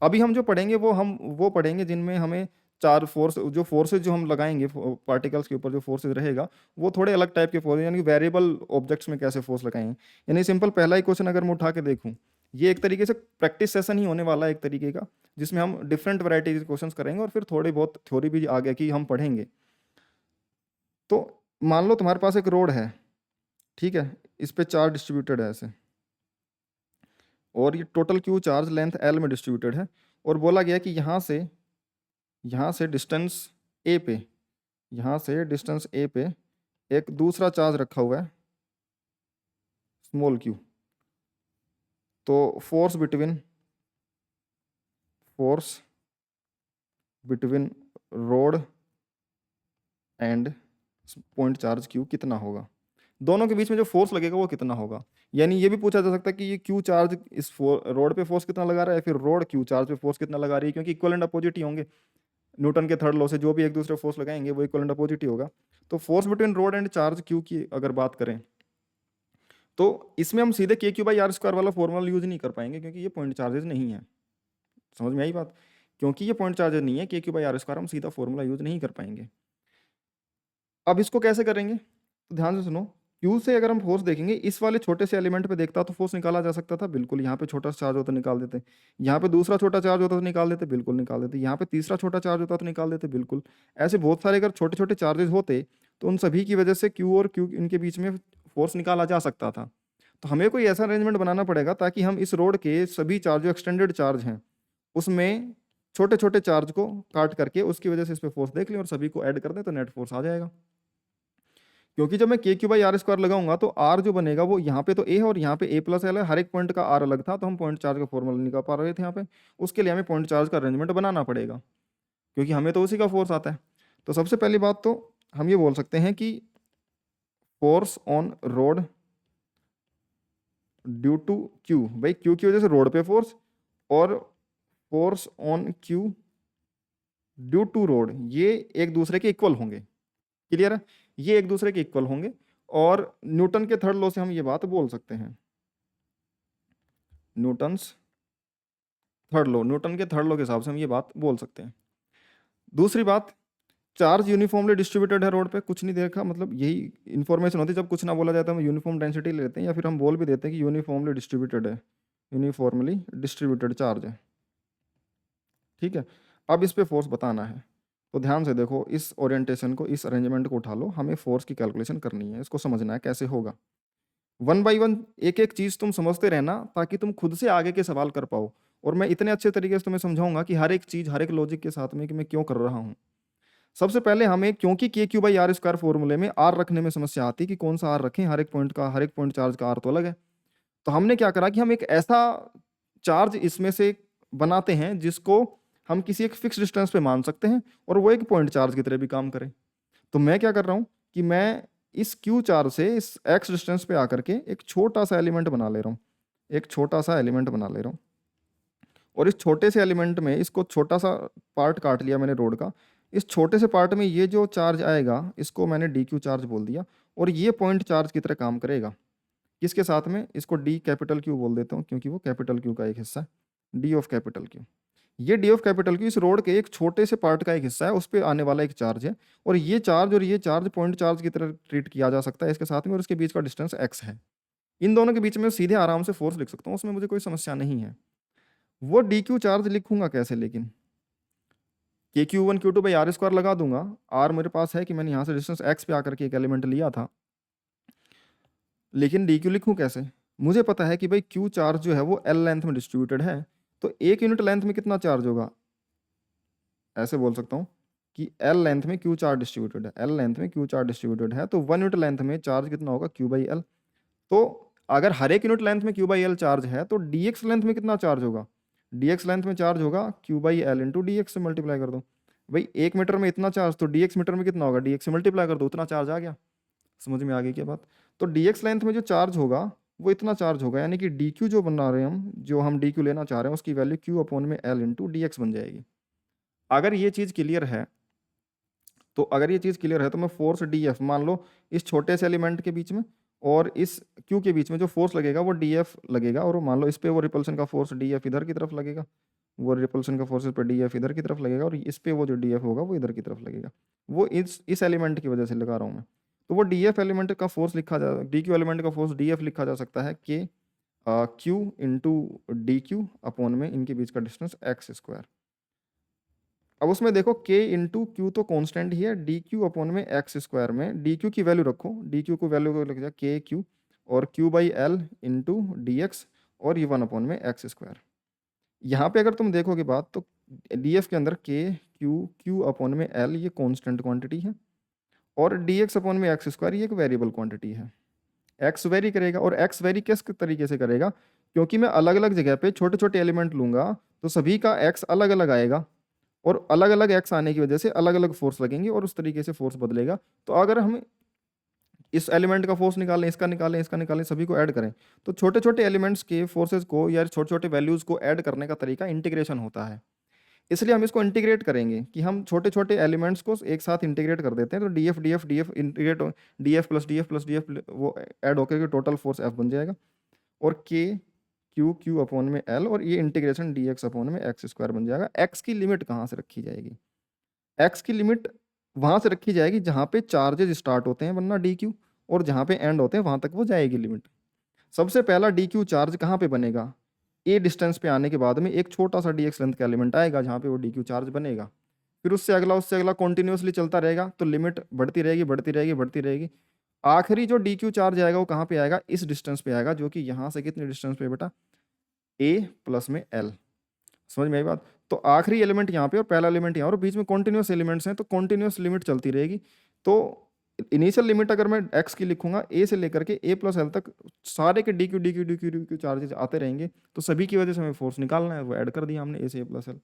[SPEAKER 1] अभी हम जो पढ़ेंगे वो पढ़ेंगे जिनमें हमें चार फोर्सेज जो हम लगाएंगे पार्टिकल्स के ऊपर, जो फोर्सेज रहेगा वो थोड़े अलग टाइप के फोर्स, यानी वेरिएबल ऑब्जेक्ट्स में कैसे फोर्स लगाएंगे। यानी सिंपल पहला ही क्वेश्चन अगर मैं उठा के देखूं, ये एक तरीके से प्रैक्टिस सेशन ही होने वाला है एक तरीके का, जिसमें हम डिफरेंट वैरायटी के क्वेश्चन करेंगे, और फिर थोड़ी बहुत थ्योरी भी आगे की हम पढ़ेंगे। तो मान लो तुम्हारे पास एक रोड है, ठीक है, इस पे चार्ज डिस्ट्रीब्यूटेड है ऐसे, और ये total Q charge length L में डिस्ट्रीब्यूटेड है, और बोला गया कि यहाँ से डिस्टेंस ए पे, यहाँ से डिस्टेंस ए पे एक दूसरा चार्ज रखा हुआ है स्मॉल क्यू। तो force between road and point charge Q कितना होगा, दोनों के बीच में जो फोर्स लगेगा वो कितना होगा। यानी ये भी पूछा जा सकता है कि ये क्यू चार्ज इस रोड पे फोर्स कितना लगा रहा है, फिर रोड क्यू चार्ज पे फोर्स कितना लगा रही है, क्योंकि इक्वल एंड अपोजिट ही होंगे। न्यूटन के थर्ड लॉ से जो भी एक दूसरे फोर्स लगाएंगे वो इक्वल एंड अपोजिट ही होगा। तो force between road and charge Q की अगर बात करें तो इसमें हम सीधे के क्यू बाई आर स्क्वायर वाला फॉर्मूला यूज नहीं कर पाएंगे, क्योंकि ये पॉइंट चार्जेस नहीं है। समझ में आई बात? क्योंकि ये पॉइंट चार्जेस नहीं है, के क्यू बाई आर स्क्वायर हम सीधा फॉर्मूला यूज नहीं कर पाएंगे। अब इसको कैसे करेंगे, तो ध्यान से सुनो। क्यू से अगर हम फोर्स देखेंगे, इस वाले छोटे से एलिमेंट पे देखता तो फोर्स निकाला जा सकता था, बिल्कुल। यहाँ पे छोटा सा चार्ज होता निकाल देते, यहाँ पे दूसरा छोटा चार्ज होता तो निकाल देते, बिल्कुल निकाल देते, यहाँ पे तीसरा छोटा चार्ज होता तो निकाल देते, बिल्कुल। ऐसे बहुत सारे अगर छोटे छोटे चार्जेस होते तो उन सभी की वजह से क्यू और क्यू इनके बीच में फोर्स निकाला जा सकता था। तो हमें कोई ऐसा अरेंजमेंट बनाना पड़ेगा ताकि हम इस रोड के सभी चार्ज जो एक्सटेंडेड चार्ज हैं उसमें छोटे छोटे चार्ज को काट करके उसकी वजह से इस पर फोर्स देख लें और सभी को ऐड कर दें तो नेट फोर्स आ जाएगा। क्योंकि जब मैं k q by r square लगाऊंगा तो आर जो बनेगा वो यहाँ पे तो ए है और यहाँ पे ए प्लस एल है, हर एक पॉइंट का आर अलग था, तो हम पॉइंट चार्ज का फॉर्मूला निकाल पा रहे थे यहाँ पे। उसके लिए हमें पॉइंट चार्ज का अरेंजमेंट बनाना पड़ेगा, क्योंकि हमें तो उसी का फोर्स आता है। तो सबसे पहली बात तो हम ये बोल सकते हैं कि force on rod due to q, भाई क्यू की वजह से रोड पे फोर्स, और force on q due to rod, ये एक दूसरे के इक्वल होंगे। क्लियर है? ये एक दूसरे के इक्वल होंगे, और न्यूटन के थर्ड लॉ से हम ये बात बोल सकते हैं। न्यूटन के थर्ड लॉ के हिसाब से हम ये बात बोल सकते हैं। दूसरी बात, चार्ज यूनिफॉर्मली डिस्ट्रीब्यूटेड है रोड पे, कुछ नहीं देखा, मतलब यही इन्फॉर्मेशन होती है जब कुछ ना बोला जाता है हम यूनिफॉर्म डेंसिटी ले लेते हैं, या फिर हम बोल भी देते हैं कि यूनिफॉर्मली डिस्ट्रीब्यूटेड है, यूनिफॉर्मली डिस्ट्रीब्यूटेड चार्ज है। ठीक है, अब इस पे फोर्स बताना है, तो ध्यान से देखो, इस ओरिएंटेशन को, इस अरेंजमेंट को उठा लो, हमें फोर्स की कैलकुलेशन करनी है, इसको समझना है कैसे होगा। वन बाई वन एक एक चीज तुम समझते रहना ताकि तुम खुद से आगे के सवाल कर पाओ, और मैं इतने अच्छे तरीके से तुम्हें समझाऊंगा कि हर एक चीज हर एक लॉजिक के साथ में कि मैं क्यों कर रहा हूँ। सबसे पहले हमें, क्योंकि के क्यू बाई आर स्क्वायर फॉर्मूले में आर रखने में समस्या आती है कि कौन सा आर रखें, हर एक पॉइंट का, हर एक पॉइंट चार्ज का आर तो अलग है। तो हमने क्या करा कि हम एक ऐसा चार्ज इसमें से बनाते हैं जिसको हम किसी एक फिक्स डिस्टेंस पे मान सकते हैं और वो एक पॉइंट चार्ज की तरह भी काम करे। तो मैं क्या कर रहा हूँ कि मैं इस क्यू चार्ज से इस एक्स डिस्टेंस पे आकर के एक छोटा सा एलिमेंट बना ले रहा हूँ, एक छोटा सा एलिमेंट बना ले रहा हूँ, और इस छोटे से एलिमेंट में इसको छोटा सा पार्ट काट लिया मैंने रोड का। इस छोटे से पार्ट में ये जो चार्ज आएगा इसको मैंने डी क्यू चार्ज बोल दिया, और ये पॉइंट चार्ज की तरह काम करेगा। किसके साथ में? इसको डी कैपिटल क्यू बोल देता हूँ, क्योंकि वो कैपिटल क्यू का एक हिस्सा है, डी ऑफ कैपिटल क्यू। ये डी ऑफ कैपिटल क्यू इस रोड के एक छोटे से पार्ट का एक हिस्सा है, उस पर आने वाला एक चार्ज है, और ये चार्ज पॉइंट चार्ज की तरह ट्रीट किया जा सकता है इसके साथ में, और इसके बीच का डिस्टेंस एक्स है। इन दोनों के बीच में सीधे आराम से फोर्स लिख सकता हूँ, उसमें मुझे कोई समस्या नहीं है। वो डी क्यू चार्ज लिखूंगा कैसे? लेकिन k q one q two by r square लगा दूंगा, आर मेरे पास है कि मैंने यहाँ से डिस्टेंस एक्स पे आकर के एक एलिमेंट लिया था, लेकिन डी क्यू लिखूँ कैसे? मुझे पता है कि भाई क्यू चार्ज जो है वो एल लेंथ में डिस्ट्रीब्यूटेड है, तो एक यूनिट लेंथ में कितना चार्ज होगा? ऐसे बोल सकता हूँ कि एल लेंथ में क्यू चार्ज डिस्ट्रीब्यूटेड है, एल लेंथ में क्यू चार्ज डिस्ट्रीब्यूटेड है, तो वन यूनिट लेंथ में चार्ज कितना होगा? Q by L. तो अगर हर एक यूनिट लेंथ में क्यू बाई एल चार्ज है तो डी एक्स लेंथ में कितना चार्ज होगा? डी एक्स लेंथ में चार्ज होगा Q by L into D x से मल्टीप्लाई कर दो। भाई एक मीटर में इतना चार्ज, तो डी एक्स मीटर में कितना होगा? डी एक्स से मल्टीप्लाई कर दो, उतना चार्ज आ गया। समझ में आ गई क्या बात? तो डी एक्स लेंथ में जो चार्ज होगा वो इतना चार्ज होगा, यानी कि डी क्यू जो बना रहे हैं हम, जो हम डी क्यू लेना चाह रहे हैं उसकी वैल्यू क्यू अपॉन में एल इंटू डी एक्स बन जाएगी। अगर ये चीज़ क्लियर है तो मैं फोर्स डी एफ, मान लो इस छोटे से एलिमेंट के बीच में और इस क्यू के बीच में जो फोर्स लगेगा वो डी एफ लगेगा, और मान लो इस पे वो रिपल्सन का फोर्स डी एफ इधर की तरफ लगेगा, वो रिपल्सन का फोर्स इस पर डी एफ इधर की तरफ लगेगा, और इस पे वो जो डी एफ होगा वो इधर की तरफ लगेगा। वो इस एलिमेंट की वजह से लगा रहा हूँ मैं। तो वो डी एफ एलिमेंट का फोर्स लिखा जा, डी क्यू एलिमेंट का फोर्स डी एफ लिखा जा सकता है कि Q into d Q upon में इनके बीच का डिस्टेंस एक्स स्क्वायर। अब उसमें देखो k इंटू क्यू तो कांस्टेंट ही है, डी क्यू अपॉन में एक्स स्क्वायर में डी क्यू की वैल्यू रखो, डी क्यू को वैल्यू को लिख जाए के क्यू, और Q by L into D x, और ये 1/x²। यहाँ पे अगर तुम देखोगे बात तो df के अंदर k q/l ये कांस्टेंट क्वांटिटी है और dx/x² ये एक वेरिएबल क्वांटिटी है। x वेरी करेगा और x वेरी किस तरीके से करेगा, क्योंकि मैं अलग अलग जगह पे छोटे छोटे एलिमेंट लूंगा तो सभी का x अलग अलग आएगा और अलग अलग x आने की वजह से अलग अलग फोर्स लगेंगे और उस तरीके से फोर्स बदलेगा। तो अगर हम इस एलिमेंट का फोर्स निकालें, इसका निकालें, इसका निकालें, सभी को ऐड करें तो छोटे छोटे एलिमेंट्स के फोर्सेस को या छोटे छोटे वैल्यूज को ऐड करने का तरीका इंटीग्रेशन होता है। इसलिए हम इसको इंटीग्रेट करेंगे कि हम छोटे छोटे एलिमेंट्स को एक साथ इंटीग्रेट कर देते हैं तो df df df integrate df+df+df वो ऐड होकर के टोटल फोर्स F बन जाएगा और k q/l और ये इंटीग्रेशन dx/x² बन जाएगा। x की लिमिट कहाँ से रखी जाएगी? x की लिमिट वहाँ से रखी जाएगी जहाँ पे चार्जेस स्टार्ट होते हैं वरना dq और जहाँ पे एंड होते हैं वहाँ तक वो जाएगी लिमिट। सबसे पहला dq चार्ज कहाँ पे बनेगा? a डिस्टेंस पे आने के बाद में एक छोटा सा dx लेंथ का एलिमेंट आएगा जहाँ पे वो dq चार्ज बनेगा। फिर उससे अगला कॉन्टिन्यूसली चलता रहेगा तो लिमिट बढ़ती रहेगी बढ़ती रहेगी बढ़ती रहेगी। आखिरी जो dq चार्ज आएगा वो कहाँ पे आएगा? इस डिस्टेंस पे आएगा जो कि यहाँ से कितने डिस्टेंस पे बेटा? a प्लस में l। समझ में आई बात? तो आखिरी एलिमेंट यहाँ पे और पहला एलिमेंट यहाँ और बीच में कॉन्टिन्यूस एलिमेंट्स हैं तो कॉन्टिन्यूस लिमिट चलती रहेगी। तो इनिशियल लिमिट अगर मैं x की लिखूंगा a से लेकर के a+l तक सारे के dq चार्जेस आते रहेंगे तो सभी की वजह से हमें फोर्स निकालना है, वो ऐड कर दिया हमने a से a+l।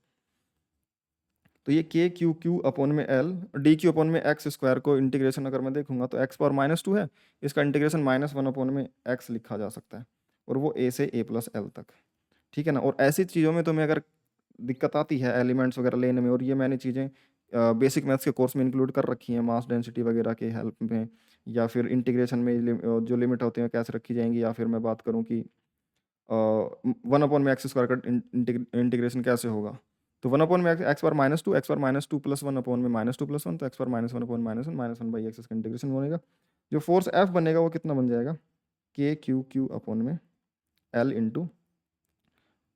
[SPEAKER 1] तो ये k q/l dq/x² को इंटीग्रेशन अगर मैं देखूंगा तो x⁻² है, इसका इंटीग्रेशन -1/x लिखा जा सकता है और वो a से a+l तक। ठीक है ना। और ऐसी चीज़ों में तुम्हें अगर दिक्कत आती है एलिमेंट्स वगैरह लेने में, और ये मैंने चीज़ें बेसिक मैथ्स के कोर्स में इंक्लूड कर रखी हैं मास डेंसिटी वगैरह के हेल्प में, या फिर इंटीग्रेशन में जो लिमिट होती है कैसे रखी जाएंगी, या फिर मैं बात करूं कि 1/x² का इंटीग्रेशन कैसे होगा। तो 1/x²-2 x⁻² + 1/-2+1 तो x⁻1/-1 -1/x का इंटीग्रेशन बनेगा। जो फोर्स F बनेगा वो कितना बन जाएगा? k q/l इंटू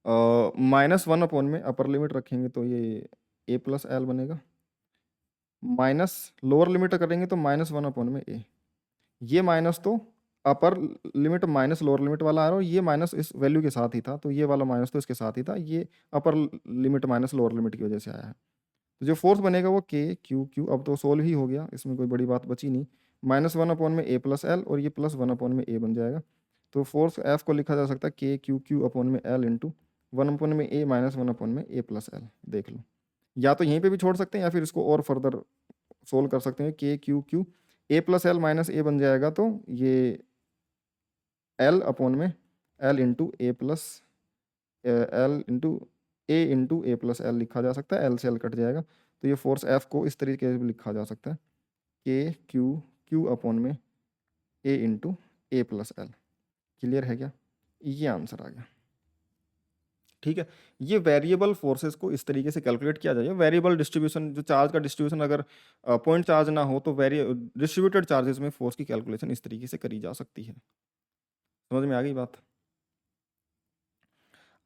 [SPEAKER 1] -1 में अपर लिमिट रखेंगे तो ये a+l बनेगा, माइनस लोअर लिमिट करेंगे तो -1/a। ये माइनस तो upper limit minus lower limit वाला आ रहा है और ये माइनस इस वैल्यू के साथ ही था तो ये वाला माइनस तो इसके साथ ही था, ये upper limit minus lower limit की वजह से आया है। तो जो फोर्स बनेगा वो k q अब तो सोल्व ही हो गया, इसमें कोई बड़ी बात बची नहीं। -1/a+l और ये +1/a बन जाएगा। तो फोर्स F को लिखा जा सकता है k q/l into 1/a -1/a+l। देख लो, या तो यहीं पे भी छोड़ सकते हैं या फिर इसको और फर्दर सोल्व कर सकते हैं। k q a+l -a बन जाएगा तो ये l इंटू a+l लिखा जा सकता है, l से l कट जाएगा तो ये फोर्स F को इस तरीके से भी लिखा जा सकता है k q/a into a+l। Clear है क्या? ये आंसर आ गया। ठीक है, ये वेरिएबल फोर्सेस को इस तरीके से कैलकुलेट किया जाए। वेरिएबल डिस्ट्रीब्यूशन, जो चार्ज का डिस्ट्रीब्यूशन अगर पॉइंट चार्ज ना हो तो डिस्ट्रीब्यूटेड चार्जेस में फोर्स की कैलकुलेशन इस तरीके से करी जा सकती है। समझ में आ गई बात?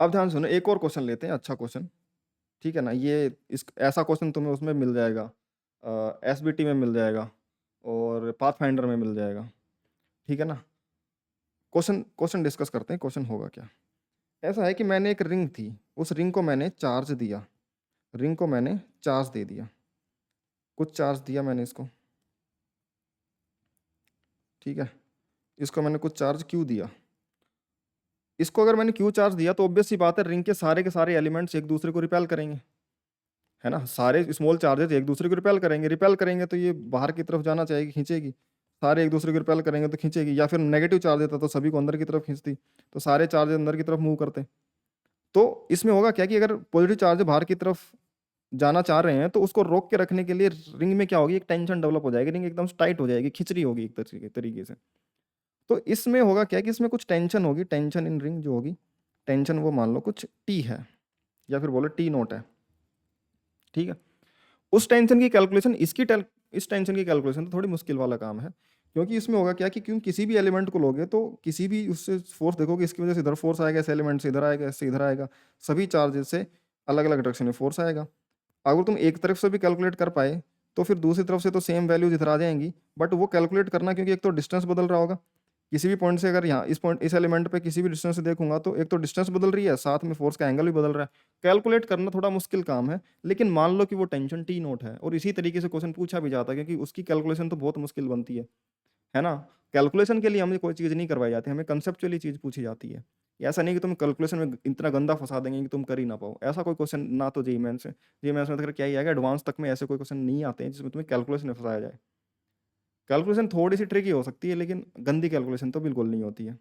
[SPEAKER 1] अब ध्यान सुनो, एक और क्वेश्चन लेते हैं, अच्छा क्वेश्चन। ठीक है ना, ये इस ऐसा क्वेश्चन तुम्हें उसमें मिल जाएगा, SBT में मिल जाएगा और पाथफाइंडर में मिल जाएगा। ठीक है ना। क्वेश्चन डिस्कस करते हैं, क्वेश्चन होगा क्या। ऐसा है कि मैंने एक रिंग थी, उस रिंग को मैंने चार्ज दिया, रिंग को मैंने चार्ज दे दिया, कुछ चार्ज दिया मैंने इसको। ठीक है, इसको मैंने कुछ चार्ज क्यू दिया। इसको अगर मैंने क्यू चार्ज दिया तो ऑब्वियस सी बात है रिंग के सारे एलिमेंट्स एक दूसरे को रिपेल करेंगे, है ना। सारे स्मॉल चार्जेस एक दूसरे को रिपेल करेंगे तो ये बाहर की तरफ जाना चाहेगी, खींचेगी। सारे एक दूसरे को रिपेल करेंगे तो खींचेगी, या फिर नेगेटिव चार्ज देता तो सभी को अंदर की तरफ खींचती, तो सारे चार्जेस अंदर की तरफ मूव करते। तो इसमें होगा क्या कि अगर पॉजिटिव चार्ज बाहर की तरफ जाना चाह रहे हैं तो उसको रोक के रखने के लिए रिंग में क्या होगी, एक टेंशन डेवलप हो जाएगी, रिंग एकदम टाइट हो जाएगी, खिंचरी होगी एक तरीके से। तो इसमें होगा क्या कि इसमें कुछ टेंशन होगी, टेंशन इन रिंग जो होगी, टेंशन वो मान लो कुछ टी है या फिर बोलो T0 है। ठीक है, उस टेंशन की कैलकुलेशन इस टेंशन की कैलकुलेशन तो थोड़ी मुश्किल वाला काम है, क्योंकि इसमें होगा क्या कि किसी भी एलिमेंट को लोगे तो किसी भी उससे फोर्स देखोगे, इसकी वजह से इधर फोर्स आएगा, इस एलिमेंट से इधर आएगा, इससे इधर आएगा, सभी चार्जेस से अलग अलग डायरेक्शन में फोर्स आएगा। अगर तुम एक तरफ से भी कैलकुलेट कर पाए तो फिर दूसरी तरफ से तो सेम वैल्यूज इधर आ जाएंगी, बट वो कैलकुलेट करना, क्योंकि एक तो डिस्टेंस बदल रहा होगा, किसी भी पॉइंट से अगर यहाँ इस एलिमेंट पे किसी भी डिस्टेंस से देखूंगा तो एक तो डिस्टेंस बदल रही है, साथ में फोर्स का एंगल भी बदल रहा है। कैलकुलेट करना थोड़ा मुश्किल काम है, लेकिन मान लो कि वो टेंशन टी नोट है और इसी तरीके से क्वेश्चन पूछा भी जाता है, क्योंकि उसकी कैलकुलेशन तो बहुत मुश्किल बनती है ना। कैलकुलेशन के लिए हमें कोई चीज़ नहीं करवाई जाती, हमें कंसेप्चुअली चीज़ पूछी जाती है। ऐसा नहीं कि तुम कैलकुलेशन में इतना गंदा फंसा देंगे कि तुम कर ही ना पाओ, ऐसा कोई क्वेश्चन ना तो जेईई मेंस से, जेईई मेंस में तो क्या ही आएगा, एडवांस तक में ऐसे कोई क्वेश्चन नहीं आते हैं जिसमें तुम्हें कैलकुलेशन में फंसाया जाए। कैलकुलेशन थोड़ी सी ट्रिकी हो सकती है, लेकिन गंदी कैलकुलेशन तो बिल्कुल नहीं होती है।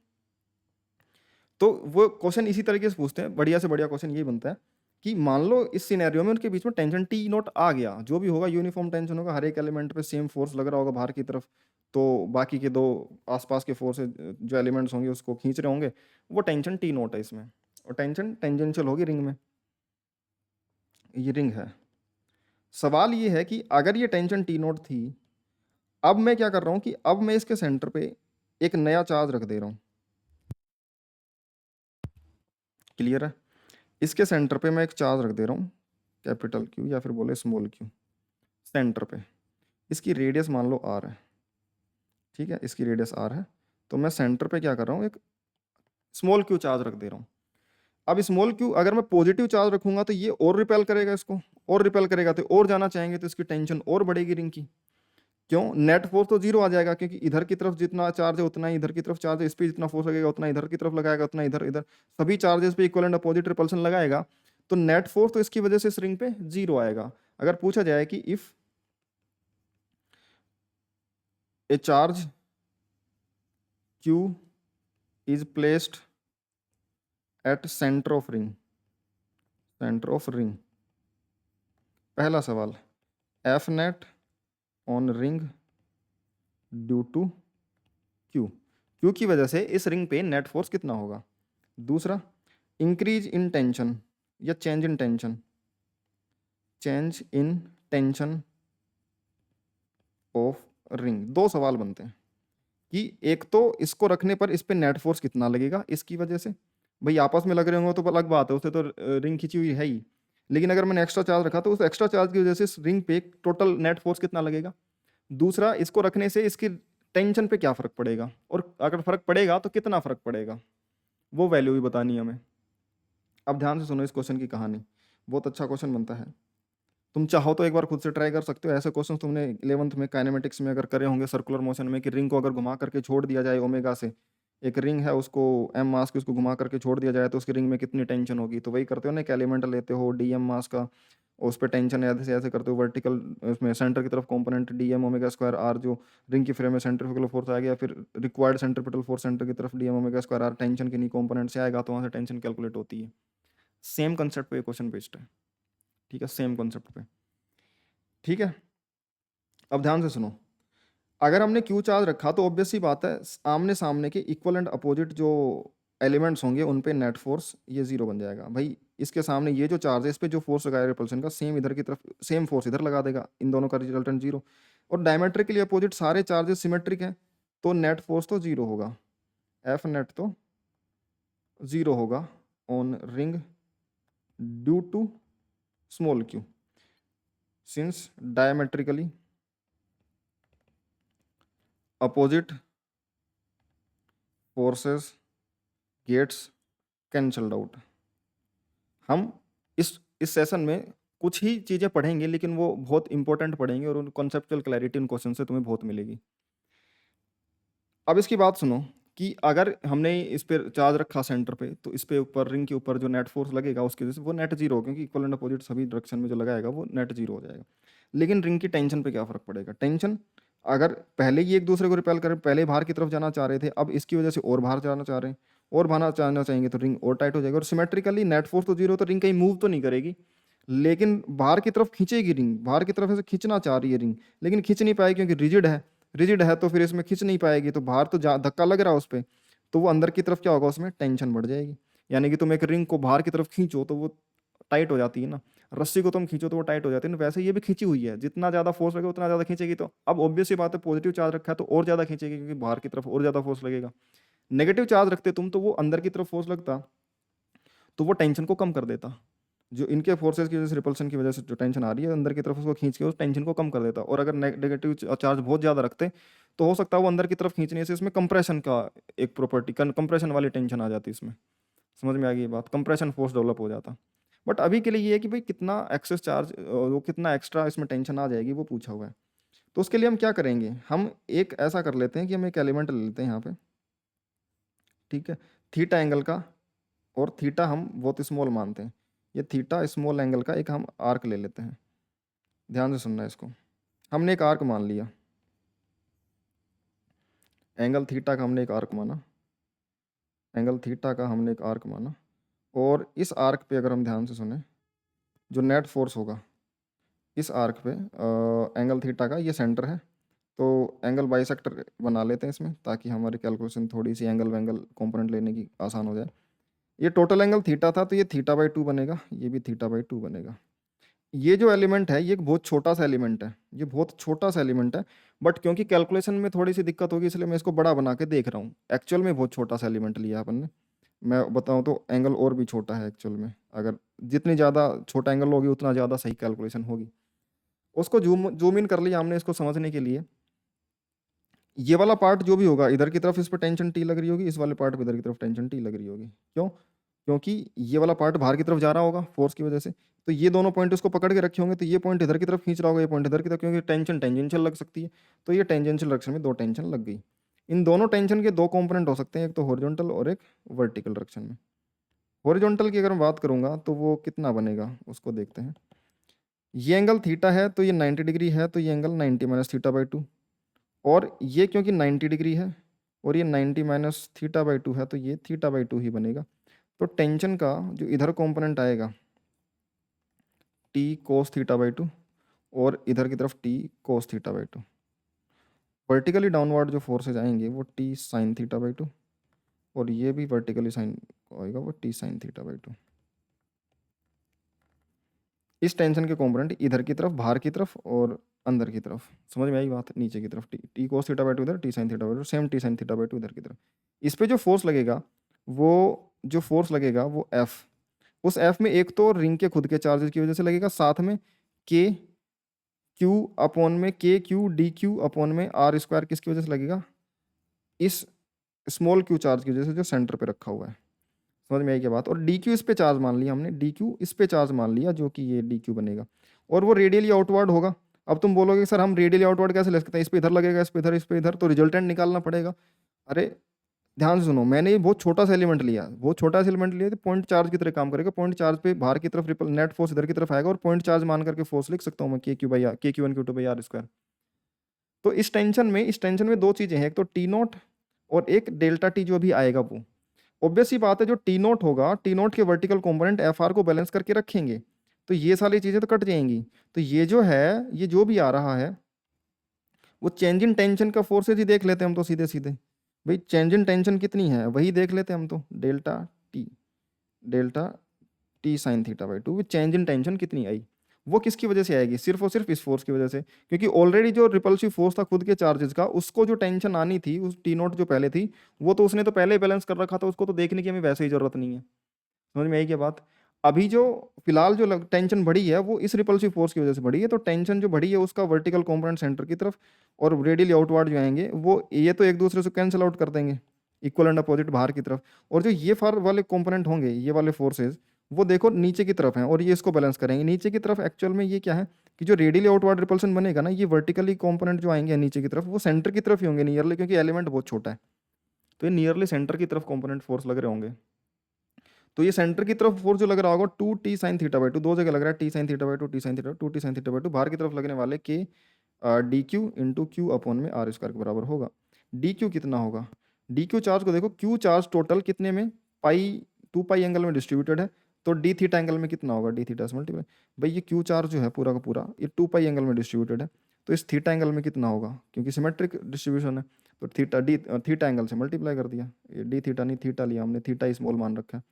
[SPEAKER 1] तो वो क्वेश्चन इसी तरीके से पूछते हैं, बढ़िया से बढ़िया क्वेश्चन ये बनता है कि मान लो इस सिनेरियो में उनके बीच में टेंशन टी नोट आ गया, जो भी होगा यूनिफॉर्म टेंशन होगा, हर एक एलिमेंट पे सेम फोर्स लग रहा होगा बाहर की तरफ, तो बाकी के दो आसपास के फोर्स जो एलिमेंट्स होंगे उसको खींच रहे होंगे, वो टेंशन टी नोट है इसमें। और टेंशन टेंजेंशियल होगी रिंग में, ये रिंग है। सवाल ये है कि अगर ये टेंशन टी नोट थी, अब मैं क्या कर रहा हूँ कि अब मैं इसके सेंटर पे एक नया चार्ज रख दे रहा हूँ। क्लियर है? इसके सेंटर पे मैं एक चार्ज रख दे रहा हूँ, कैपिटल क्यू या फिर बोले स्मॉल क्यू, सेंटर पे। इसकी रेडियस मान लो आर है, ठीक है, इसकी रेडियस आर है। तो मैं सेंटर पे क्या कर रहा हूँ, एक स्मॉल क्यू चार्ज रख दे रहा हूँ। अब स्मॉल क्यू अगर मैं पॉजिटिव चार्ज रखूंगा तो ये और रिपेल करेगा इसको, और रिपेल करेगा तो और जाना चाहेंगे, तो इसकी टेंशन और बढ़ेगी रिंग की। क्यों? नेट फोर्स तो जीरो आ जाएगा, क्योंकि इधर की तरफ जितना चार्ज है उतना ही इधर की तरफ चार्ज है, इस पे जितना फोर्स लगेगा उतना इधर की तरफ लगाएगा, उतना इधर इधर सभी चार्जेस पे इक्वल एंड अपोजिट रिपल्सन लगाएगा। तो नेट फोर्स तो इसकी वजह से इस रिंग पे जीरो आएगा। अगर पूछा जाए कि if A charge q is placed at center of ring, center of ring, पहला सवाल F net on ring due to q, q की वजह से इस रिंग पे नेट फोर्स कितना होगा। दूसरा, इंक्रीज इन टेंशन या change in tension, change in tension of ring. दो सवाल बनते हैं कि एक तो इसको रखने पर इस पे नेट फोर्स कितना लगेगा इसकी वजह से, भाई आपस में लग रहे होंगे तो अलग बात है, उससे तो रिंग खींची हुई है ही, लेकिन अगर मैंने एक्स्ट्रा चार्ज रखा तो उस एक्स्ट्रा चार्ज की वजह से इस रिंग पे टोटल नेट फोर्स कितना लगेगा। दूसरा, इसको रखने से इसकी टेंशन पे क्या फर्क पड़ेगा, और अगर फर्क पड़ेगा तो कितना फर्क पड़ेगा, वो वैल्यू भी बतानी है हमें। अब ध्यान से सुनो इस क्वेश्चन की कहानी, बहुत अच्छा क्वेश्चन बनता है। तुम चाहो तो एक बार खुद से ट्राई कर सकते हो, ऐसे क्वेश्चन तुमने 11th में काइनेमेटिक्स में अगर करे होंगे सर्कुलर मोशन में, कि रिंग को अगर घुमा करके छोड़ दिया जाए ओमेगा से, एक रिंग है उसको एम मास की उसको घुमा करके छोड़ दिया जाए तो उसकी रिंग में कितनी टेंशन होगी। तो वही करते हो ना, एक एलिमेंट लेते हो डी एम मास का और उस पर टेंशन ऐसे से ऐसे करते हो वर्टिकल, उसमें सेंटर की तरफ component d m omega square r, जो रिंग की फ्रेम में सेंट्रीफ्यूगल फोर्स आ गया, फिर रिक्वायर्ड सेंट्रीपिटल फोर्स सेंटर की तरफ d m omega square r tension के नहीं कंपोनेंट से आएगा, तो वहाँ से टेंशन कैलकुलेट होती है। सेम कंसेप्ट पे क्वेश्चन बेस्ड है, ठीक है, सेम कंसेप्ट पे, ठीक है। अब ध्यान से सुनो, अगर हमने क्यू चार्ज रखा तो ऑब्वियस सी बात है आमने सामने के इक्वल एंड अपोजिट जो एलिमेंट्स होंगे उन पे नेट फोर्स ये जीरो बन जाएगा। भाई इसके सामने ये जो चार्ज है इस पे जो फोर्स लगाया रिपल्सन का, सेम इधर की तरफ सेम फोर्स इधर लगा देगा, इन दोनों का रिजल्टेंट जीरो। और डायमेट्रिकली अपोजिट सारे चार्जेस सिमेट्रिक हैं, तो नेट फोर्स तो जीरो होगा, एफ नेट तो जीरो होगा on ring due to small q, since diametrically opposite forces gets cancelled out. हम इस सेशन में कुछ ही चीज़ें पढ़ेंगे, लेकिन वो बहुत इंपॉर्टेंट पढ़ेंगे और उन कॉन्सेप्चुअल क्लैरिटी उन क्वेश्चन से तुम्हें बहुत मिलेगी। अब इसकी बात सुनो कि अगर हमने इस पर चार्ज रखा सेंटर पे, तो इस पे ऊपर रिंग के ऊपर जो नेट फोर्स लगेगा उसकी वजह से वो नेट जीरो, क्योंकि इक्वल एंड अपोजिट सभी डायरेक्शन में जो लगाएगा वो नेट जीरो हो जाएगा। लेकिन रिंग की टेंशन पे क्या फर्क पड़ेगा, टेंशन अगर पहले ही एक दूसरे को रिपेल करें, पहले बाहर की तरफ जाना चाह रहे थे, अब इसकी वजह से और बाहर जाना चाह रहे हैं, और बाहर जाना चाहेंगे तो रिंग और टाइट हो जाएगी। और सिमेट्रिकली नेट फोर्स तो जीरो, तो रिंग कहीं मूव तो नहीं करेगी, लेकिन बाहर की तरफ खींचेगी रिंग, बाहर की तरफ ऐसे खींचना चाह रही है रिंग, लेकिन खींच नहीं पाएगी क्योंकि रिजिड है, रिजिड है तो फिर इसमें खींच नहीं पाएगी, तो बाहर तो धक्का लग रहा है उस पर, तो वो अंदर की तरफ क्या होगा, उसमें टेंशन बढ़ जाएगी। यानी कि तुम एक रिंग को बाहर की तरफ खींचो तो वो टाइट हो जाती है ना, रस्सी को तुम खींचो तो वो टाइट हो जाती है ना, वैसे ये भी खींची हुई है, जितना ज़्यादा फोर्स लगेगा उतना ज़्यादा खींचेगी। तो अब ऑब्वियस सी बात है, पॉजिटिव चार्ज रखा है तो और ज़्यादा खींचेगी, क्योंकि बाहर की तरफ और ज़्यादा फोर्स लगेगा। नेगेटिव चार्ज रखते तुम तो वो अंदर की तरफ फोर्स लगता तो वो टेंशन को कम कर देता। जो इनके फोर्सेज की वजह से, रिपल्शन की वजह से जो टेंशन आ रही है अंदर की तरफ, उसको खींच के उस टेंशन को कम कर देता है। और अगर नेगेटिव चार्ज बहुत ज़्यादा रखते तो हो सकता है वो अंदर की तरफ खींचने से इसमें कंप्रेशन का एक प्रॉपर्टी, कंप्रेशन वाली टेंशन आ जाती इसमें। समझ में आ गई ये बात, कंप्रेशन फोर्स डेवलप हो जाता। बट अभी के लिए ये है कि भाई कितना एक्सेस चार्ज, वो कितना एक्स्ट्रा इसमें टेंशन आ जाएगी वो पूछा हुआ है। तो उसके लिए हम क्या करेंगे, हम एक ऐसा कर लेते हैं कि हम एक एलिमेंट ले लेते हैं यहाँ पे, ठीक है, थीटा एंगल का, और थीटा हम बहुत स्मॉल मानते हैं। ये थीटा स्मॉल एंगल का एक हम आर्क ले लेते हैं। ध्यान से सुनना है इसको। हमने एक आर्क मान लिया, एंगल थीटा का हमने एक आर्क माना, एंगल थीटा का हमने एक आर्क माना। और इस आर्क पे अगर हम ध्यान से सुने, जो नेट फोर्स होगा इस आर्क पे, एंगल थीटा का ये सेंटर है, तो एंगल बाइसेक्टर बना लेते हैं इसमें, ताकि हमारी कैलकुलेशन थोड़ी सी एंगल वेंगल कंपोनेंट लेने की आसान हो जाए। ये टोटल एंगल थीटा था, तो ये थीटा बाई 2 बनेगा, ये भी थीटा बाई 2 बनेगा। ये जो एलिमेंट है ये एक बहुत छोटा सा एलिमेंट है, ये बहुत छोटा सा एलिमेंट है, बट क्योंकि कैलकुलेशन में थोड़ी सी दिक्कत होगी इसलिए मैं इसको बड़ा बना के देख रहा हूँ। एक्चुअल में बहुत छोटा सा एलिमेंट लिया अपन ने। मैं बताऊँ तो एंगल और भी छोटा है एक्चुअल में, अगर जितनी ज़्यादा छोटा एंगल होगी उतना ज़्यादा सही कैलकुलेशन होगी। उसको जूम इन कर लिया हमने इसको समझने के लिए। ये वाला पार्ट जो भी होगा, इधर की तरफ इस पर टेंशन टी लग रही होगी, इस वाले पार्ट पे इधर की तरफ टेंशन टी लग रही होगी। क्यों? क्योंकि ये वाला पार्ट बाहर की तरफ जा रहा होगा फोर्स की वजह से, तो ये दोनों पॉइंट इसको पकड़ के रखे होंगे, तो ये पॉइंट इधर की तरफ खींच रहा होगा, ये पॉइंट इधर की तरफ, क्योंकि टेंशन टेंजेंशियल लग सकती है। तो ये टेंजेंशियल डायरेक्शन में दो टेंशन लग गई। इन दोनों टेंशन के दो कंपोनेंट हो सकते हैं, एक तो हॉरिजॉन्टल और एक वर्टिकल डायरेक्शन में। हॉरिजॉन्टल की अगर मैं बात करूंगा तो वो कितना बनेगा उसको देखते हैं। ये एंगल थीटा है तो ये 90 डिग्री है, तो ये एंगल 90 माइनस थीटा बाई 2। और ये क्योंकि 90 डिग्री है और ये 90 माइनस थीटा बाई 2 है, तो ये थीटा बाई 2 ही बनेगा। तो टेंशन का जो इधर कंपोनेंट आएगा टी कोस थीटा बाई 2, और इधर की तरफ T cos theta by 2। Vertically downward जो फोर्सेज आएंगे वो टी साइन थीटा बाई 2, और ये भी वर्टिकली साइन आएगा वो टी साइन थीटा बाई 2। इस टेंशन के कंपोनेंट इधर की तरफ, बाहर की तरफ और अंदर की तरफ। समझ में आई बात? नीचे की तरफ टी कोस थीटा बाई 2 इधर, T sine theta by 2, same T sine theta by 2 इधर की तरफ। इस पे जो फोर्स लगेगा वो एफ, उस एफ में एक तो रिंग के खुद के चार्जेस की वजह से लगेगा, साथ में के क्यू अपॉन में के क्यू डी क्यू अपॉन में आर स्क्वायर किसकी वजह से लगेगा, इस स्मॉल क्यू चार्ज की वजह से जो सेंटर पे रखा हुआ है। समझ में आई क्या बात? और डी क्यू इस पे चार्ज मान लिया हमने, डी क्यू इस पे चार्ज मान लिया, जो कि ये डी क्यू बनेगा, और वो रेडियली आउटवर्ड होगा। अब तुम बोलोगे सर हम रेडियली आउटवर्ड कैसे ले सकते हैं, इस पे इधर लगेगा, इस पे इधर, इस पे इधर, तो रिजल्टेंट निकालना पड़ेगा। अरे ध्यान से सुनो, मैंने ये बहुत छोटा सा एलिमेंट लिया, बहुत छोटा सा एलिमेंट लिया, तो पॉइंट चार्ज की तरह काम करेगा। पॉइंट चार्ज पे बाहर की तरफ रिपल नेट फोर्स इधर की तरफ आएगा, और पॉइंट चार्ज मान करके फोर्स लिख सकता हूँ मैं k q by r, k q one q two by r square. तो इस टेंशन में दो चीजें हैं, एक तो टी नोट और एक डेल्टा टी जो भी आएगा वो। ऑब्वियस ही बात है, जो टी नोट होगा, टी नोट के वर्टिकल कंपोनेंट एफ आर को बैलेंस करके रखेंगे, तो ये सारी चीजें तो कट जाएंगी। तो ये जो है, ये जो भी आ रहा है वो चेंज इन टेंशन का फोर्सेज ही देख लेते हैं हम तो सीधे सीधे। भाई चेंज इन टेंशन कितनी है वही देख लेते हैं हम तो, delta T sine theta by 2 change in tension कितनी आई, वो किसकी वजह से आएगी, सिर्फ और सिर्फ इस फोर्स की वजह से। क्योंकि ऑलरेडी जो रिपल्सिव फोर्स था खुद के चार्जेस का, उसको जो टेंशन आनी थी उस टी नोट जो पहले थी, वो तो उसने तो पहले ही बैलेंस कर रखा था, उसको तो देखने की हमें वैसे ही जरूरत नहीं है। समझ में आई क्या बात? अभी जो फिलहाल जो टेंशन बढ़ी है वो इस रिपल्सिव फोर्स की वजह से बढ़ी है, तो टेंशन जो बढ़ी है उसका वर्टिकल कंपोनेंट सेंटर की तरफ और रेडियली आउटवर्ड जो आएंगे वो ये तो एक दूसरे से कैंसिल आउट कर देंगे, इक्वल एंड अपोजिट बाहर की तरफ। और जो ये फार वाले कंपोनेंट होंगे, ये वाले फोर्सेज, वो देखो नीचे की तरफ हैं और ये इसको बैलेंस करेंगे। नीचे की तरफ एक्चुअल में ये क्या है कि जो रेडियली आउटवर्ड रिपल्सन बनेगा ना, ये वर्टिकली कंपोनेंट जो आएंगे नीचे की तरफ वो सेंटर की तरफ ही होंगे नियरली, क्योंकि एलिमेंट बहुत छोटा है, तो ये नियरली सेंटर की तरफ कंपोनेंट फोर्स लग रहे होंगे। तो ये सेंटर की तरफ फोर्स जो लग रहा होगा 2 टी साइन थीटा बाई 2, दो जगह लग रहा है, T sine theta by 2, T sine theta 2 T sine theta by 2, बाहर की तरफ लगने वाले के d Q into q upon में आर स्क्वायर के बराबर होगा। डी क्यू कितना होगा, डी क्यू चार्ज को देखो, क्यू चार्ज टोटल कितने में, पाई 2 पाई एंगल में डिस्ट्रीब्यूटेड है, तो डी थीटा एंगल में कितना होगा, डी थीटा से मल्टीप्लाई। भाई ये क्यू चार्ज जो है पूरा का पूरा ये 2 पाई एंगल में डिस्ट्रीब्यूटेड है, तो इस थीटा एंगल में कितना होगा, क्योंकि सिमेट्रिक डिस्ट्रीब्यूशन है, तो थीटा एंगल से मल्टीप्लाई कर दिया। ये डी थीटा नहीं, थीटा लिया हमने, थीटा ही स्मॉल मान रखा है।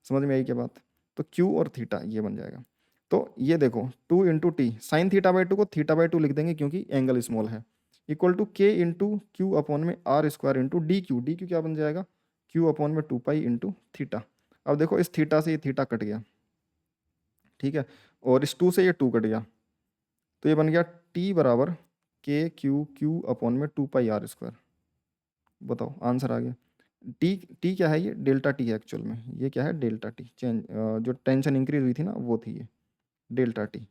[SPEAKER 1] समझ में आई क्या बात? तो क्यू और थीटा ये बन जाएगा। तो ये देखो 2 into T sine theta by 2 को थीटा बाई 2 लिख देंगे क्योंकि एंगल स्मॉल है, equal to k into q upon में r square into d q, d q क्या बन जाएगा, क्यू अपॉन में 2 पाई इंटू थीटा। अब देखो इस थीटा से ये थीटा कट गया, ठीक है, और इस 2 से ये 2 कट गया, तो ये बन गया T बराबर के क्यू क्यू अपॉन में 2πr²। बताओ आंसर आ गया। टी क्या है, ये डेल्टा टी है एक्चुअल में, ये क्या है डेल्टा टी, चेंज जो टेंशन इंक्रीज हुई थी ना वो थी ये डेल्टा टी।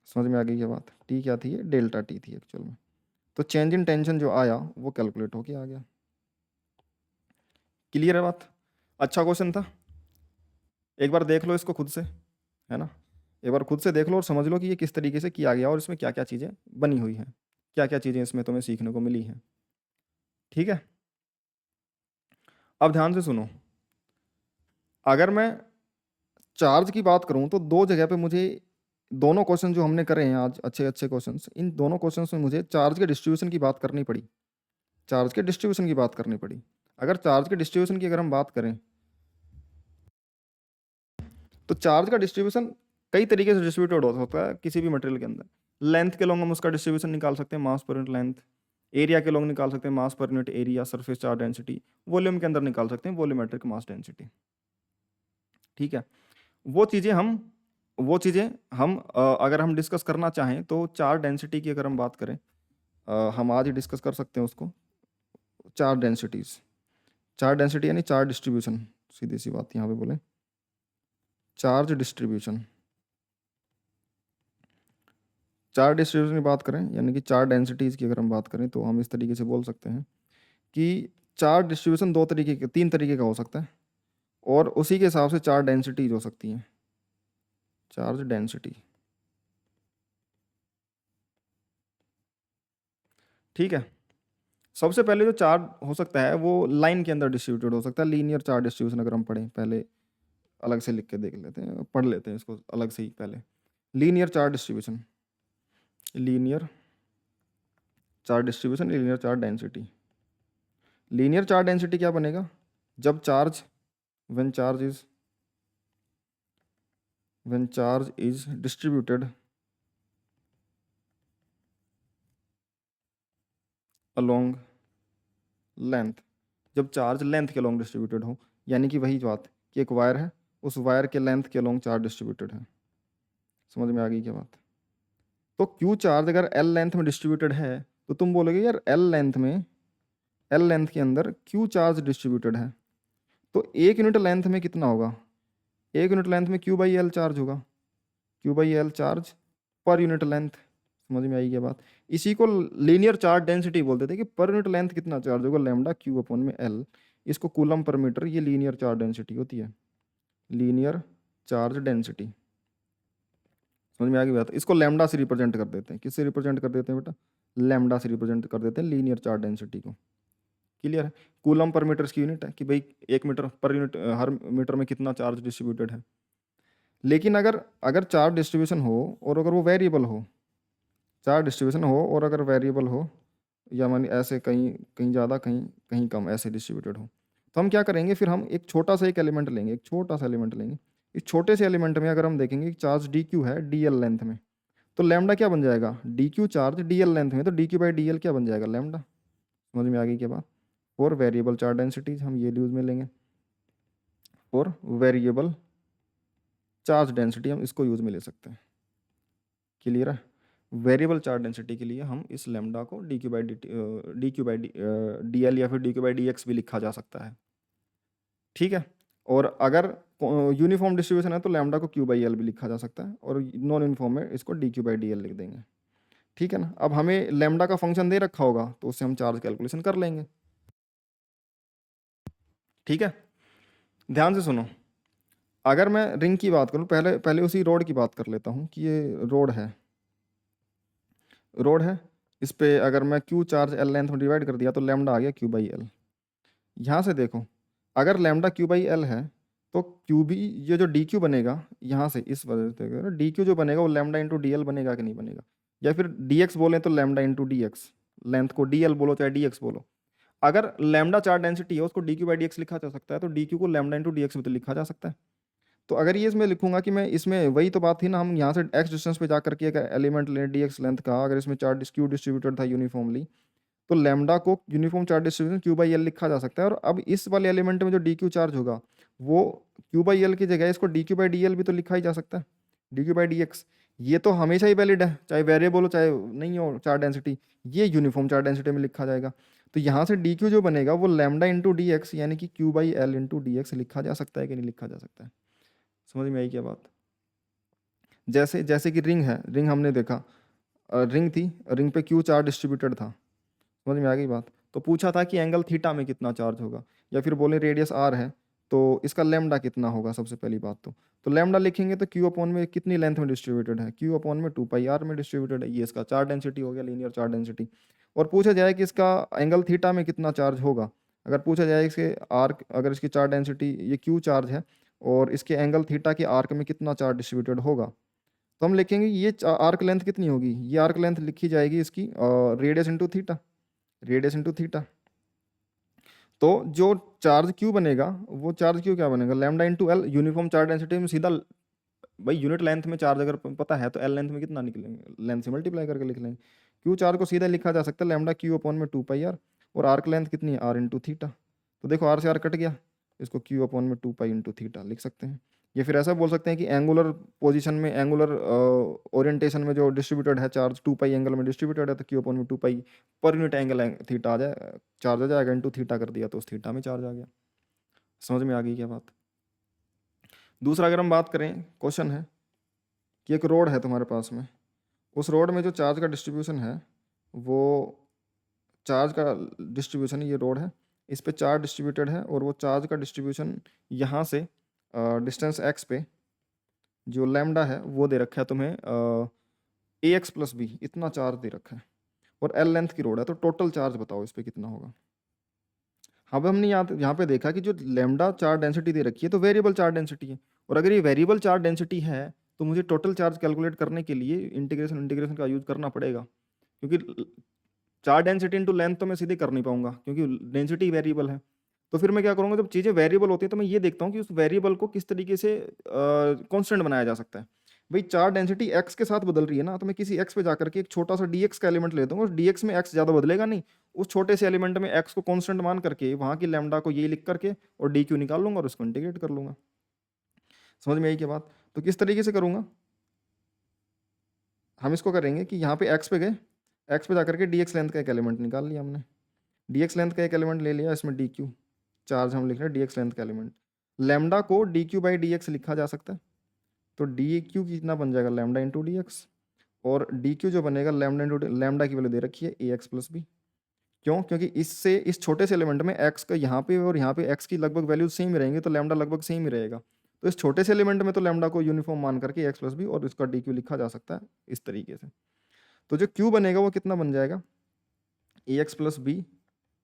[SPEAKER 1] समझ में आ गई ये बात, टी क्या थी, ये डेल्टा टी थी एक्चुअल में। तो चेंज इन टेंशन जो आया वो कैलकुलेट होके आ गया। क्लियर है बात? अच्छा क्वेश्चन था, एक बार देख लो इसको खुद से, है ना, एक बार खुद से देख लो और समझ लो कि ये किस तरीके से किया गया और इसमें क्या क्या चीज़ें बनी हुई हैं, क्या क्या चीज़ें इसमें तुम्हें सीखने को मिली हैं। ठीक है, अब ध्यान से सुनो, अगर मैं चार्ज की बात करूं तो दो जगह पे मुझे, दोनों क्वेश्चन जो हमने करे हैं आज, अच्छे अच्छे क्वेश्चंस, इन दोनों क्वेश्चंस में मुझे चार्ज के डिस्ट्रीब्यूशन की बात करनी पड़ी, चार्ज के डिस्ट्रीब्यूशन की बात करनी पड़ी। अगर चार्ज के डिस्ट्रीब्यूशन की अगर हम बात करें तो चार्ज का डिस्ट्रीब्यूशन कई तरीके से डिस्ट्रीब्यूटेड हो सकता है किसी भी मटेरियल के अंदर। लेंथ के लॉन्ग हम उसका डिस्ट्रीब्यूशन निकाल सकते हैं, mass per unit length. Area के लॉन्ग निकाल सकते हैं, mass per unit area, surface charge density. Volume के अंदर निकाल सकते हैं, वॉल्यूमेट्रिक मास डेंसिटी। ठीक है, वो चीज़ें हम अगर हम डिस्कस करना चाहें तो चार्ज डेंसिटी की अगर हम बात करें, हम आज ही डिस्कस कर सकते हैं उसको। चार्ज डेंसिटीज, चार्ज डेंसिटी यानी चार्ज डिस्ट्रीब्यूशन, सीधी सी बात यहाँ पे बोले, चार्ज डिस्ट्रीब्यूशन। चार्ज डिस्ट्रीब्यूशन की बात करें यानी कि चार्ज डेंसिटीज़ की अगर हम बात करें तो हम इस तरीके से बोल सकते हैं कि चार्ज डिस्ट्रीब्यूशन दो तरीके के, तीन तरीके का हो सकता है, और उसी के हिसाब से चार्ज डेंसिटीज हो सकती हैं। चार्ज डेंसिटी, ठीक है, सबसे पहले जो चार्ज हो सकता है वो लाइन के अंदर डिस्ट्रीब्यूटेड हो सकता है। लीनियर चार्ज डिस्ट्रीब्यूशन अगर हम पढ़ें, पहले अलग से लिख के देख लेते हैं, पढ़ लेते हैं इसको अलग से ही पहले। Linear charge distribution, linear charge distribution, linear charge density. Linear charge density क्या बनेगा, जब charge when charge is distributed along length, जब चार्ज लेंथ के अलोंग डिस्ट्रीब्यूटेड हो, यानी कि वही बात कि एक वायर है, उस वायर के लेंथ के अलोंग चार्ज डिस्ट्रीब्यूटेड है। समझ में आ गई क्या बात? तो क्यू चार्ज अगर एल लेंथ में डिस्ट्रीब्यूटेड है तो तुम बोलोगे यार एल लेंथ के अंदर क्यू चार्ज डिस्ट्रीब्यूटेड है, तो एक यूनिट लेंथ में कितना होगा, एक यूनिट लेंथ में क्यू बाई एल चार्ज होगा, क्यू बाई एल चार्ज पर यूनिट लेंथ। समझ में आई क्या बात? इसी को लीनियर चार्ज डेंसिटी बोलते थे कि पर यूनिट लेंथ कितना चार्ज होगा, लैम्डा क्यू अपॉन में एल, इसको कूलम पर मीटर, ये लीनियर चार्ज डेंसिटी होती है, लीनियर चार्ज डेंसिटी। समझ में आ गई बात? इसको लैम्डा से रिप्रेजेंट कर देते हैं, किससे रिप्रेजेंट कर देते हैं बेटा, लैम्डा से रिप्रेजेंट कर देते हैं लीनियर चार्ज डेंसिटी को। क्लियर है? कूलम पर मीटर की यूनिट है कि भाई एक मीटर पर यूनिट, हर मीटर में कितना चार्ज डिस्ट्रीब्यूटेड है। लेकिन अगर अगर चार्ज डिस्ट्रीब्यूशन हो और अगर वो वेरिएबल हो, चार्ज डिस्ट्रीब्यूशन हो और अगर वेरिएबल हो, या मान ऐसे कहीं कहीं ज़्यादा कहीं कहीं कम ऐसे डिस्ट्रीब्यूटेड हो, तो हम क्या करेंगे, फिर हम एक छोटा सा एक एलिमेंट लेंगे, एक छोटा सा एलिमेंट लेंगे। इस छोटे से एलिमेंट में अगर हम देखेंगे कि चार्ज डी क्यू है डी एल लेंथ में, तो लैम्डा क्या बन जाएगा, D Q charge D L length में, तो d q by d L क्या बन जाएगा, लैम्डा। समझ में आ गई क्या बात? और वेरिएबल चार्ज डेंसिटीज हम ये यूज में लेंगे, और वेरिएबल चार्ज डेंसिटी हम इसको यूज में ले सकते हैं। क्लियर है? वेरिएबल चार्ज डेंसिटी के लिए हम इस लैम्डा को D q by d L या फिर D q by d x भी लिखा जा सकता है। ठीक है, और अगर यूनिफॉर्म डिस्ट्रीब्यूशन है तो लैम्डा को क्यू बाई एल भी लिखा जा सकता है, और नॉन यूनिफॉर्म में इसको D q by d L लिख देंगे। ठीक है ना? अब हमें लैम्डा का फंक्शन दे रखा होगा तो उससे हम चार्ज कैलकुलेशन कर लेंगे। ठीक है, ध्यान से सुनो, अगर मैं रिंग की बात करूं, पहले पहले उसी रोड की बात कर लेता हूं कि ये रोड है, इस पे अगर मैं क्यू चार्ज एल लेंथ में डिवाइड कर दिया तो लैम्डा आ गया क्यू बाई एल। यहाँ से देखो, अगर लैम्डा क्यू बाई एल है तो क्यू बी, ये जो डी क्यू बनेगा यहाँ से, इस वजह से डी क्यू जो बनेगा वो लैम्डा इंटू डी एल बनेगा कि नहीं बनेगा, या फिर डी एक्स बोले तो lambda into D x, length को डी एल बोलो चाहे डी एक्स बोलो। अगर लैम्डा चार्ज डेंसिटी है उसको D q by d x लिखा जा सकता है, तो डी क्यू को लैम्डा इंटू डी एक्स भी तो लिखा जा सकता है। तो अगर ये इसमें लिखूंगा कि मैं इसमें, वही तो बात थी ना, हम यहाँ से एक्स डिस्टेंस पे जा करके एक एलिमेंट लें डी एक्स लेंथ का, अगर इसमें चार्ज क्यू डिस्ट्रीब्यूटेड था यूनिफॉर्मली, तो लैम्डा को uniform charge distribution Q by L लिखा जा सकता है। और अब इस वाले एलिमेंट में जो डी क्यू चार्ज होगा वो क्यू बाई एल की जगह इसको D q by d L भी तो लिखा ही जा सकता है। D q by d x, ये तो हमेशा ही वैलिड है, चाहे वेरिएबल हो चाहे नहीं हो चार्ज डेंसिटी, ये यूनिफॉर्म चार्ज डेंसिटी में लिखा जाएगा। तो यहाँ से डी क्यू जो बनेगा वो लैम्डा इंटू डी एक्स यानी कि Q by L into D x लिखा जा सकता है कि नहीं लिखा जा सकता है? समझ में आई क्या बात? जैसे जैसे कि रिंग है, रिंग हमने देखा, रिंग थी, रिंग पे क्यू चार्ज डिस्ट्रीब्यूटेड था, समझ में आ गई बात? तो पूछा था कि एंगल थीटा में कितना चार्ज होगा, या फिर बोले रेडियस आर है तो इसका लैम्डा कितना होगा। सबसे पहली बात तो लैम्डा लिखेंगे तो क्यू अपॉन में कितनी लेंथ में डिस्ट्रीब्यूटेड है, क्यू अपॉन में 2 पाई आर में डिस्ट्रीब्यूटेड है, ये इसका चार्ज डेंसिटी हो गया, लीनियर चार्ज डेंसिटी। और पूछा जाए कि इसका एंगल थीटा में कितना चार्ज होगा, अगर पूछा जाए इसके आर्क, अगर इसकी चार्ज डेंसिटी ये क्यू चार्ज है और इसके एंगल थीटा के आर्क में कितना चार्ज डिस्ट्रीब्यूटेड होगा, तो हम लिखेंगे ये आर्क लेंथ कितनी होगी, ये आर्क लेंथ लिखी जाएगी इसकी radius into theta, radius into theta. तो जो चार्ज क्यू बनेगा वो चार्ज क्यू क्या बनेगा, lambda into L, uniform charge density में सीधा भाई यूनिट लेंथ में चार्ज अगर पता है तो एल लेंथ में कितना निकलेंगे, लेंथ से मल्टीप्लाई करके लिख लेंगे। क्यू चार्ज को सीधा लिखा जा सकता है लैम्डा क्यू अपॉन में 2 पाई आर, और आर्क लेंथ कितनी है आर इंटू थीटा। तो देखो आर से आर कट गया, इसको क्यू अपॉन में 2 पाई इंटू थीटा लिख सकते हैं। ये फिर ऐसा बोल सकते हैं कि एंगुलर पोजीशन में, एंगुलर ओरिएंटेशन में जो डिस्ट्रीब्यूटेड है चार्ज 2 पाई एंगल में डिस्ट्रीब्यूटेड है, तो क्यू अपॉन में 2 पाई पर यूनिट एंगल थीटा आ जाए, चार्ज आ जाएगा, इंटू थीटा कर दिया तो उस थीटा में चार्ज आ गया। समझ में आ गई क्या बात? दूसरा अगर हम बात करें, क्वेश्चन है कि एक रोड है तुम्हारे पास में, उस रोड में जो चार्ज का डिस्ट्रीब्यूशन है वो, चार्ज का डिस्ट्रीब्यूशन, ये रोड है, इस पे चार्ज डिस्ट्रीब्यूटेड है और वो चार्ज का डिस्ट्रीब्यूशन यहाँ से डिस्टेंस एक्स पे जो लैम्डा है वो दे रखा है तुम्हें ए एक्स प्लस बी, इतना चार्ज दे रखा है, और एल लेंथ की रोड है, तो टोटल चार्ज बताओ इस पे कितना होगा। अब हमने यहाँ पे देखा कि जो लैम्डा चार्ज डेंसिटी दे रखी है तो वेरिएबल चार्ज डेंसिटी है, और अगर ये वेरिएबल चार्ज डेंसिटी है तो मुझे टोटल चार्ज कैलकुलेट करने के लिए इंटीग्रेशन इंटीग्रेशन का यूज करना पड़ेगा, क्योंकि चार्ज डेंसिटी इंटू लेंथ तो मैं सीधे कर नहीं पाऊंगा क्योंकि डेंसिटी वेरिएबल है। तो फिर मैं क्या करूंगा, जब चीज़ें वेरिएबल होती हैं तो मैं ये देखता हूँ कि उस वेरिएबल को किस तरीके से कांस्टेंट बनाया जा सकता है। भाई चार्ज डेंसिटी एक्स के साथ बदल रही है ना, तो मैं किसी एक्स पे जाकर के एक छोटा सा डी एक्स का एलिमेंट लेता हूँ, और डी एक्स में एक्स ज़्यादा बदलेगा नहीं, उस छोटे से एलिमेंट में एक्स को कांस्टेंट मान करके वहाँ की लैम्डा को ये लिख करके और डी क्यू निकाल लूंगा और उसको इंटीग्रेट कर लूंगा। समझ में आई क्या बात? तो किस तरीके से करूँगा, हम इसको करेंगे कि यहाँ पे एक्स पे गए, एक्स पे जाकर के डी एक्स लेंथ का एक एलिमेंट निकाल लिया हमने, डी एक्स लेंथ का एक एलिमेंट ले लिया, इसमें डी क्यू चार्ज हम लिख रहे हैं, डी एक्स लेंथ का एलिमेंट, लैम्डा को D q by d x लिखा जा सकता है, तो डी क्यू कितना बन जाएगा लैम्डा इंटू डी एक्स, और डी क्यू जो बनेगा लैम्डा इंटू, लैम्डा की वैल्यू दे रखी है ए एक्स प्लस बी। क्यों? क्योंकि इससे इस छोटे से एलिमेंट में एक्स का यहाँ पे और यहाँ पे एक्स की लगभग वैल्यू सेम ही रहेंगे, तो लैम्डा लगभग सेम ही रहेगा, तो इस छोटे से एलिमेंट में तो लैम्डा को यूनिफॉर्म मान करके एक्स प्लस बी और इसका डी क्यू लिखा जा सकता है इस तरीके से। तो जो क्यू बनेगा वो कितना बन जाएगा, a x plus b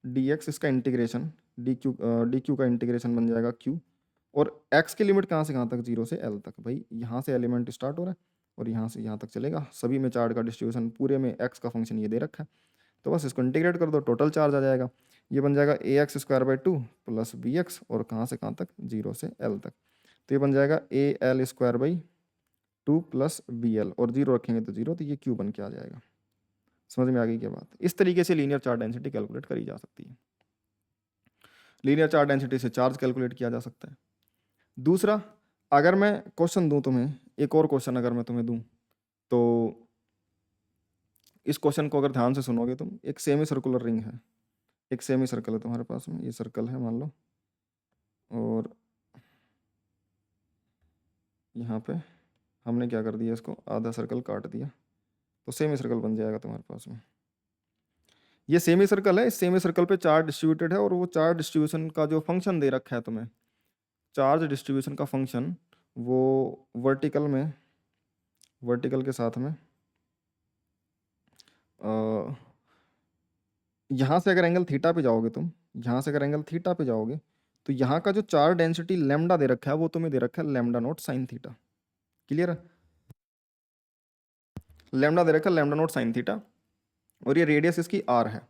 [SPEAKER 1] d x, इसका इंटीग्रेशन डी क्यू का इंटीग्रेशन बन जाएगा क्यू, और x की लिमिट कहाँ से कहाँ तक, 0 से l तक। भाई यहाँ से एलिमेंट स्टार्ट हो रहा है और यहाँ से यहाँ तक चलेगा, सभी में चार्ज का डिस्ट्रीब्यूशन, पूरे में x का फंक्शन ये दे रखा है, तो बस इसको इंटीग्रेट कर दो, टोटल चार्ज आ जाएगा। ये बन जाएगा a x square by 2 plus b x, और कहाँ से कहाँ तक, 0 से l तक, तो ये बन जाएगा a l square by 2 plus b l, और 0 रखेंगे तो 0, तो ये क्यू बन के आ जाएगा। समझ में आ गई क्या बात? इस तरीके से लीनियर चार्ज डेंसिटी कैलकुलेट करी जा सकती है, लीनियर चार्ज डेंसिटी से चार्ज कैलकुलेट किया जा सकता है। दूसरा, अगर मैं क्वेश्चन दूं तुम्हें, एक और क्वेश्चन अगर मैं तुम्हें दूं, तो इस क्वेश्चन को अगर ध्यान से सुनोगे तुम, एक सेमी सर्कुलर रिंग है, एक सेमी सर्कल है तुम्हारे पास में, ये सर्कल है मान लो, और यहाँ पे हमने क्या कर दिया, इसको आधा सर्कल काट दिया, तो सेमी सर्कल बन जाएगा तुम्हारे पास में। ये सेमी सर्कल है, इस सेमी सर्कल पे चार्ज डिस्ट्रीब्यूटेड है, और वो चार्ज डिस्ट्रीब्यूशन का जो फंक्शन दे रखा है तुम्हें, चार्ज डिस्ट्रीब्यूशन का फंक्शन वो वर्टिकल में, वर्टिकल के साथ में यहाँ से अगर एंगल थीटा पे जाओगे तुम, यहाँ से अगर एंगल थीटा पे जाओगे, तो यहाँ का जो चार्ज डेंसिटी लैम्डा दे रखा है वो तुम्हें दे रखा है lambda not sine theta. Clear है? लैम्डा दे रखा है लैम्डा नॉट साइन थीटा, और ये रेडियस इसकी आर है,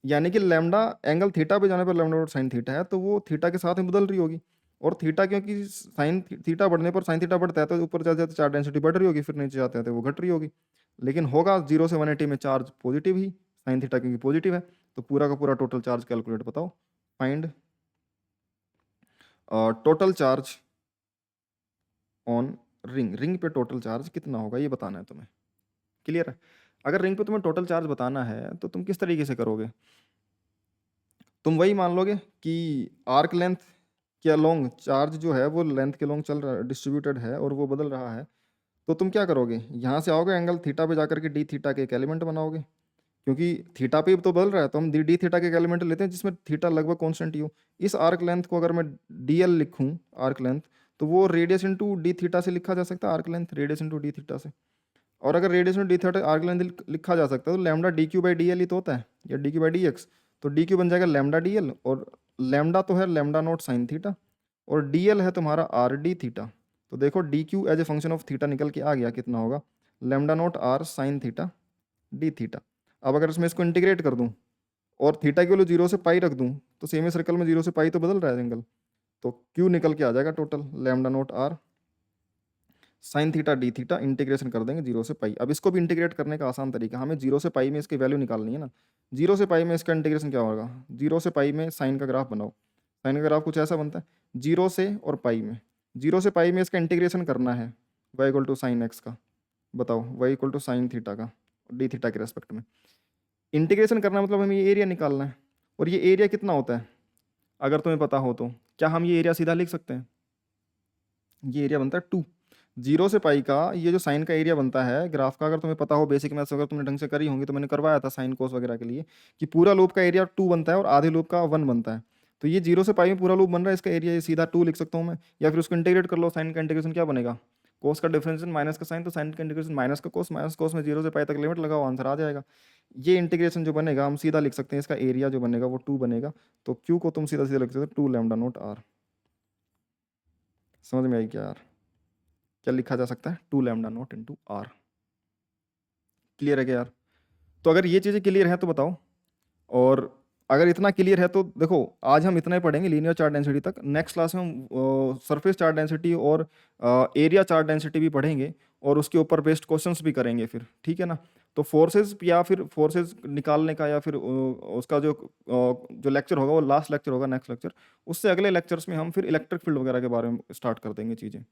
[SPEAKER 1] यानी कि लैम्डा एंगल थीटा पे जाने पर लैम्डा नॉट साइन थीटा है, तो वो थीटा के साथ में बदल रही होगी, और थीटा क्योंकि साइन थीटा बढ़ने पर साइन थीटा बढ़ता है, तो ऊपर चल जाते चार्ज डेंसिटी बढ़ रही होगी, फिर नीचे जाते हैं तो वो घट रही होगी, लेकिन होगा 0 से 180 में चार्ज पॉजिटिव ही, साइन थीटा क्योंकि पॉजिटिव है। तो पूरा का पूरा टोटल चार्ज कैलकुलेट बताओ, find total charge on ring पे टोटल चार्ज कितना होगा ये बताना है तुम्हें। क्लियर है? अगर रिंग पे तुम्हें टोटल चार्ज बताना है तो तुम किस तरीके से करोगे? तुम वही मान लोगे कि आर्क लेंथ के अलोंग चार्ज जो है वो लेंथ के अलोंग चल रहा है, डिस्ट्रीब्यूटेड है और वो बदल रहा है। तो तुम क्या करोगे, यहाँ से आओगे एंगल थीटा पे जाकर के डी थीटा के एक एलिमेंट बनाओगे, क्योंकि थीटा पे तो बदल रहा है, तो हम डी थीटा के एक एलिमेंट लेते हैं जिसमें थीटा लगभग कांस्टेंट ही हो। इस आर्क लेंथ को अगर मैं डी एल लिखूँ आर्क लेंथ, तो वो रेडियस इंटू डी थीटा से लिखा जा सकता है, arc length radius into d theta से। और अगर radius into d theta arc length लिखा जा सकता है तो lambda d q by d l ही तो होता है, या d q by d x. तो डी क्यू बन जाएगा लैम्डा डी एल, और लैम्डा तो है लैम्डा नॉट साइन थीटा, और डी एल है तुम्हारा आर डी थीटा। तो देखो d q as a function of theta निकल के आ गया, कितना होगा, lambda naught r sine theta d theta. अब अगर इसमें इसको इंटीग्रेट कर दूं और थीटा की वैल्यू 0 से पाई रख दूं, तो सेमी सर्कल में 0 से पाई तो बदल रहा है एंगल, तो क्यू निकल के आ जाएगा total lambda naught r sine theta d theta, integration कर देंगे 0 से पाई। अब इसको भी इंटीग्रेट करने का आसान तरीका, हमें 0 से पाई में इसकी वैल्यू निकालनी है ना। 0 से पाई में इसका इंटीग्रेशन क्या होगा, 0 से पाई में साइन का ग्राफ बनाओ। साइन का ग्राफ कुछ ऐसा बनता है, 0 से और पाई में, 0 से पाई में इसका इंटीग्रेशन करना है y equal to sine x का, बताओ y equal to sine theta का डी थीटा के रेस्पेक्ट में। इंटीग्रेशन करना मतलब हमें ये एरिया निकालना है, और ये एरिया कितना होता है अगर तुम्हें पता हो तो, क्या हम ये एरिया सीधा लिख सकते हैं? ये एरिया बनता है 2। 0 से पाई का ये जो साइन का एरिया बनता है ग्राफ का, अगर तुम्हें पता हो बेसिक मैथ्स अगर तुमने ढंग से करी होंगी, तो मैंने करवाया था साइन कोस वगैरह के लिए कि पूरा लूप का एरिया 2 बनता है और आधे लूप का 1 बनता है। तो ये 0 से पाई में पूरा लूप बन रहा है, इसका एरिया ये सीधा 2 लिख सकता हूँ मैं, या फिर उसको इंटीग्रेट कर लो। साइन का इंटीग्रेशन क्या बनेगा, कोस का डिफरेंशियल माइनस का साइन, तो साइन का इंटीग्रेशन माइनस कोस में 0 से पाई तक लिमिट लगाओ, आंसर आ जाएगा। ये इंटीग्रेशन जो बनेगा हम सीधा लिख सकते हैं, इसका एरिया जो बनेगा वो 2 बनेगा। तो क्यू को तुम सीधा सीधा लिख सकते हो 2 लैम्डा नोट आर। समझ में आई क्या यार? क्या लिखा जा सकता है, 2 lambda naught into r. Clear है क्या यार? तो अगर ये चीज़ें क्लियर है तो बताओ, और अगर इतना क्लियर है तो देखो आज हम इतना ही पढ़ेंगे लीनियर चार्ज डेंसिटी तक। नेक्स्ट क्लास में हम सरफेस चार्ज डेंसिटी और एरिया चार्ज डेंसिटी भी पढ़ेंगे, और उसके ऊपर बेस्ड क्वेश्चंस भी करेंगे फिर, ठीक है ना। तो फोर्सेज या फिर फोर्सेज निकालने का, या फिर उसका जो लेक्चर होगा वो लास्ट लेक्चर होगा, नेक्स्ट लेक्चर। उससे अगले लेक्चर्स में हम फिर इलेक्ट्रिक फील्ड वगैरह के बारे में स्टार्ट कर देंगे चीज़ें,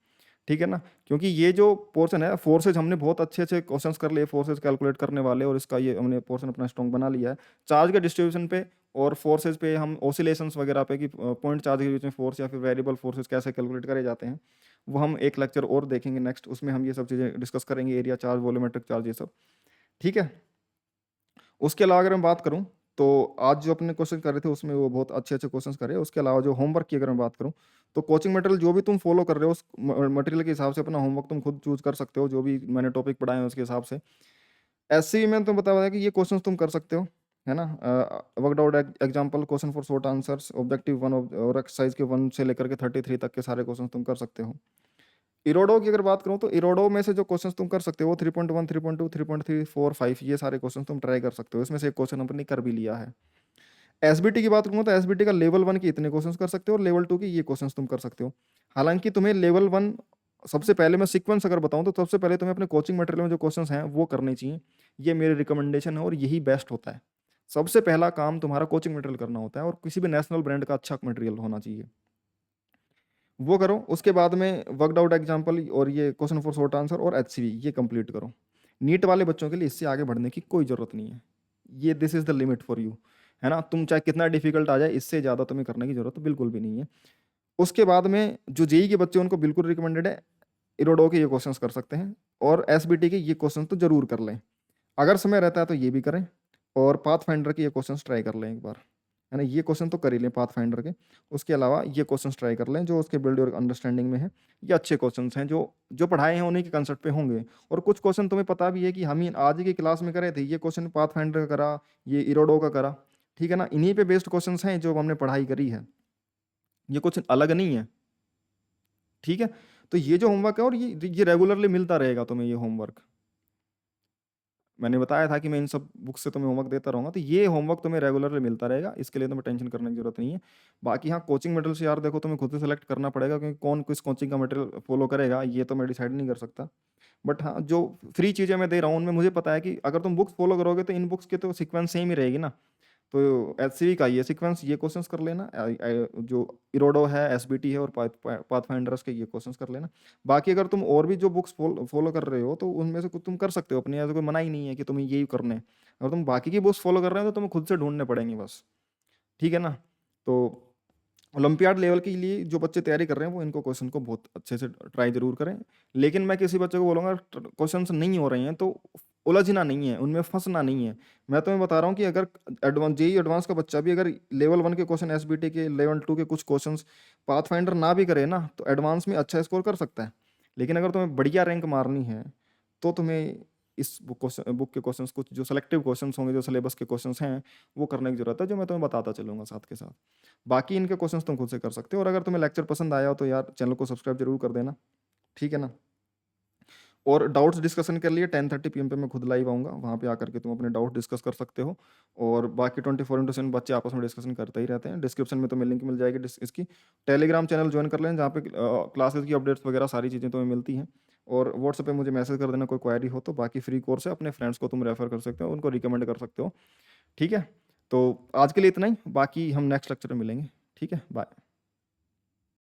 [SPEAKER 1] ठीक है ना। क्योंकि ये जो पोर्शन है फोर्सेज, हमने बहुत अच्छे अच्छे क्वेश्चंस कर लिए फोर्सेज कैलकुलेट करने वाले, और इसका ये हमने पोर्शन अपना स्ट्रॉन्ग बना लिया है। चार्ज के डिस्ट्रीब्यूशन पे और फोर्सेज पे, हम ओसिलेशंस वगैरह पे कि पॉइंट चार्ज के बीच में फोर्स या फिर वेरिएबल फोर्सेज कैसे कैलकुलेट करे जाते हैं, वो हम एक लेक्चर और देखेंगे नेक्स्ट, उसमें हम ये सब चीज़ें डिस्कस करेंगे, एरिया चार्ज, वॉल्यूमेट्रिक चार्ज, ये सब, ठीक है। उसके अलावा अगर मैं बात करूं तो आज जो अपने क्वेश्चन कर रहे थे उसमें वो बहुत अच्छे अच्छे क्वेश्चंस करे। उसके अलावा जो होमवर्क की अगर मैं बात करूं, तो कोचिंग मटेरियल जो भी तुम फॉलो कर रहे हो उस मटेरियल के हिसाब से अपना होमवर्क तुम खुद चूज कर सकते हो, जो भी मैंने टॉपिक पढ़ाए हैं उसके हिसाब से। ऐसे ही मैंने तुम बताया कि ये क्वेश्चन तुम कर सकते हो, है ना। Worked out example, question for short answers, objective 1 और एक्सरसाइज के 1 से लेकर के 33 तक के सारे क्वेश्चन तुम कर सकते हो। इरोडो की अगर बात करूं तो इरोडो में से जो क्वेश्चंस तुम कर सकते हो वो 3.1, 3.2, 3.3, 4, 5 ये सारे क्वेश्चंस तुम ट्राई कर सकते हो। इसमें से एक क्वेश्चन हमने कर भी लिया है। एसबीटी की बात करूँ तो एसबीटी का लेवल 1 के इतने क्वेश्चंस कर सकते हो, और लेवल 2 के ये क्वेश्चंस तुम कर सकते हो। हालांकि तुम्हें लेवल 1, सबसे पहले मैं सीक्वेंस अगर बताऊं तो सबसे पहले तुम्हें अपने कोचिंग मटेरियल में जो क्वेश्चंस हैं वो करने चाहिए। ये मेरी रिकमेंडेशन है और यही बेस्ट होता है। सबसे पहला काम तुम्हारा कोचिंग मटेरियल करना होता है, और किसी भी नेशनल ब्रांड का अच्छा मटेरियल होना चाहिए, वो करो। उसके बाद में वर्कड आउट एग्जाम्पल और ये क्वेश्चन फॉर शॉर्ट आंसर और एचसीवी ये कंप्लीट करो। नीट वाले बच्चों के लिए इससे आगे बढ़ने की कोई ज़रूरत नहीं है, ये this is the limit for you, है ना। तुम चाहे कितना डिफिकल्ट आ जाए, इससे ज़्यादा तुम्हें करने की जरूरत बिल्कुल भी नहीं है। उसके बाद में जो जेई के बच्चे उनको बिल्कुल रिकमेंडेड है, इरोडो के ये क्वेश्चंस कर सकते हैं, और एसबीटी के ये क्वेश्चन तो जरूर कर लें। अगर समय रहता है तो ये भी करें, और पाथ फाइंडर के ये क्वेश्चंस ट्राई कर लें एक बार, है ना। ये क्वेश्चन तो कर ही लें पाथ फाइंडर के। उसके अलावा ये क्वेश्चंस ट्राई कर लें जो उसके बिल्ड और अंडरस्टैंडिंग में है। ये अच्छे क्वेश्चंस हैं, जो जो पढ़ाए हैं उन्हीं के कंसेप्ट पे होंगे। और कुछ क्वेश्चन तुम्हें पता भी है कि हम ही आज की क्लास में करे थे, ये क्वेश्चन पाथ फाइंडर का करा, ये इरोडो का करा, ठीक है ना। इन्हीं पे बेस्ड क्वेश्चन हैं जो हमने पढ़ाई करी है, ये क्वेश्चन अलग नहीं है, ठीक है। तो ये जो होमवर्क है, और ये रेगुलरली मिलता रहेगा तुम्हें ये होमवर्क। मैंने बताया था कि मैं इन सब बुक से तुम्हें होमवर्क देता रहूंगा, तो ये होमवर्क तुम्हें रेगुलरली मिलता रहेगा, इसके लिए तुम्हें टेंशन करने की जरूरत नहीं है। बाकी हाँ, कोचिंग मटेरियल से यार देखो तुम्हें खुद से सेलेक्ट करना पड़ेगा, क्योंकि कौन किस कोचिंग का मटेरियल फॉलो करेगा ये तो मैं डिसाइड नहीं कर सकता। बट हाँ, जो फ्री चीज़ें मैं दे रहा हूँ उनमें मुझे पता है कि अगर तुम बुक्स फॉलो करोगे तो इन बुक्स के तो सिक्वेंस सेम ही रहेगी ना। तो एचसीवी का ये सीक्वेंस, ये क्वेश्चंस कर लेना। जो इरोडो है, एसबीटी है और पाथफाइंडर्स के ये क्वेश्चंस कर लेना। बाकी अगर तुम और भी जो बुक्स फॉलो कर रहे हो तो उनमें से कुछ तुम कर सकते हो अपने, ऐसा कोई मना ही नहीं है कि तुम्हें यही करने हैं। अगर तुम बाकी की बुक्स फॉलो कर रहे हो तो तुम्हें खुद से ढूंढने पड़ेंगे बस, ठीक है ना। तो ओलंपियाड लेवल के लिए जो बच्चे तैयारी कर रहे हैं वो इनको क्वेश्चन को बहुत अच्छे से ट्राई जरूर करें। लेकिन मैं किसी बच्चे को बोलूँगा क्वेश्चन नहीं हो रहे हैं तो उलझना नहीं है, उनमें फंसना नहीं है। मैं तुम्हें बता रहा हूँ कि अगर जेई एडवांस का बच्चा भी अगर लेवल 1 के क्वेश्चन, एसबीटी के लेवल 2 के कुछ क्वेश्चन पाथ फाइंडर ना भी करे ना तो एडवांस में अच्छा स्कोर कर सकता है। लेकिन अगर तुम्हें बढ़िया रैंक मारनी है तो तुम्हें इस बुक के क्वेश्चंस, कुछ जो सेलेक्टिव क्वेश्चंस होंगे, जो सिलेबस के क्वेश्चंस हैं, वो करने की जरूरत है, जो मैं तुम्हें बताता चलूंगा साथ के साथ। बाकी इनके क्वेश्चंस तुम खुद से कर सकते हो। और अगर तुम्हें लेक्चर पसंद आया हो तो यार चैनल को सब्सक्राइब जरूर कर देना, ठीक है ना। और डाउट्स डिस्कशन के लिए 10:30 PM पे मैं खुद लाइव आऊँगा, वहाँ पे आकर के तुम अपने डाउट डिस्कस कर सकते हो। और बाकी 24/7 बच्चे आपस में डिस्कशन करते ही रहते हैं। डिस्क्रिप्शन में तुम्हें लिंक मिल जाएगी इसकी। टेलीग्राम चैनल ज्वाइन कर लें जहाँ पे क्लासेस की अपडेट्स वगैरह सारी चीज़ें तुम्हें मिलती हैं। और व्हाट्सएप पे मुझे मैसेज कर देना कोई क्वेरी हो तो। बाकी फ्री कोर्स है, अपने फ्रेंड्स को तुम रेफर कर सकते हो, उनको रिकमेंड कर सकते हो, ठीक है। तो आज के लिए इतना ही, बाकी हम नेक्स्ट लेक्चर में मिलेंगे, ठीक है, बाय।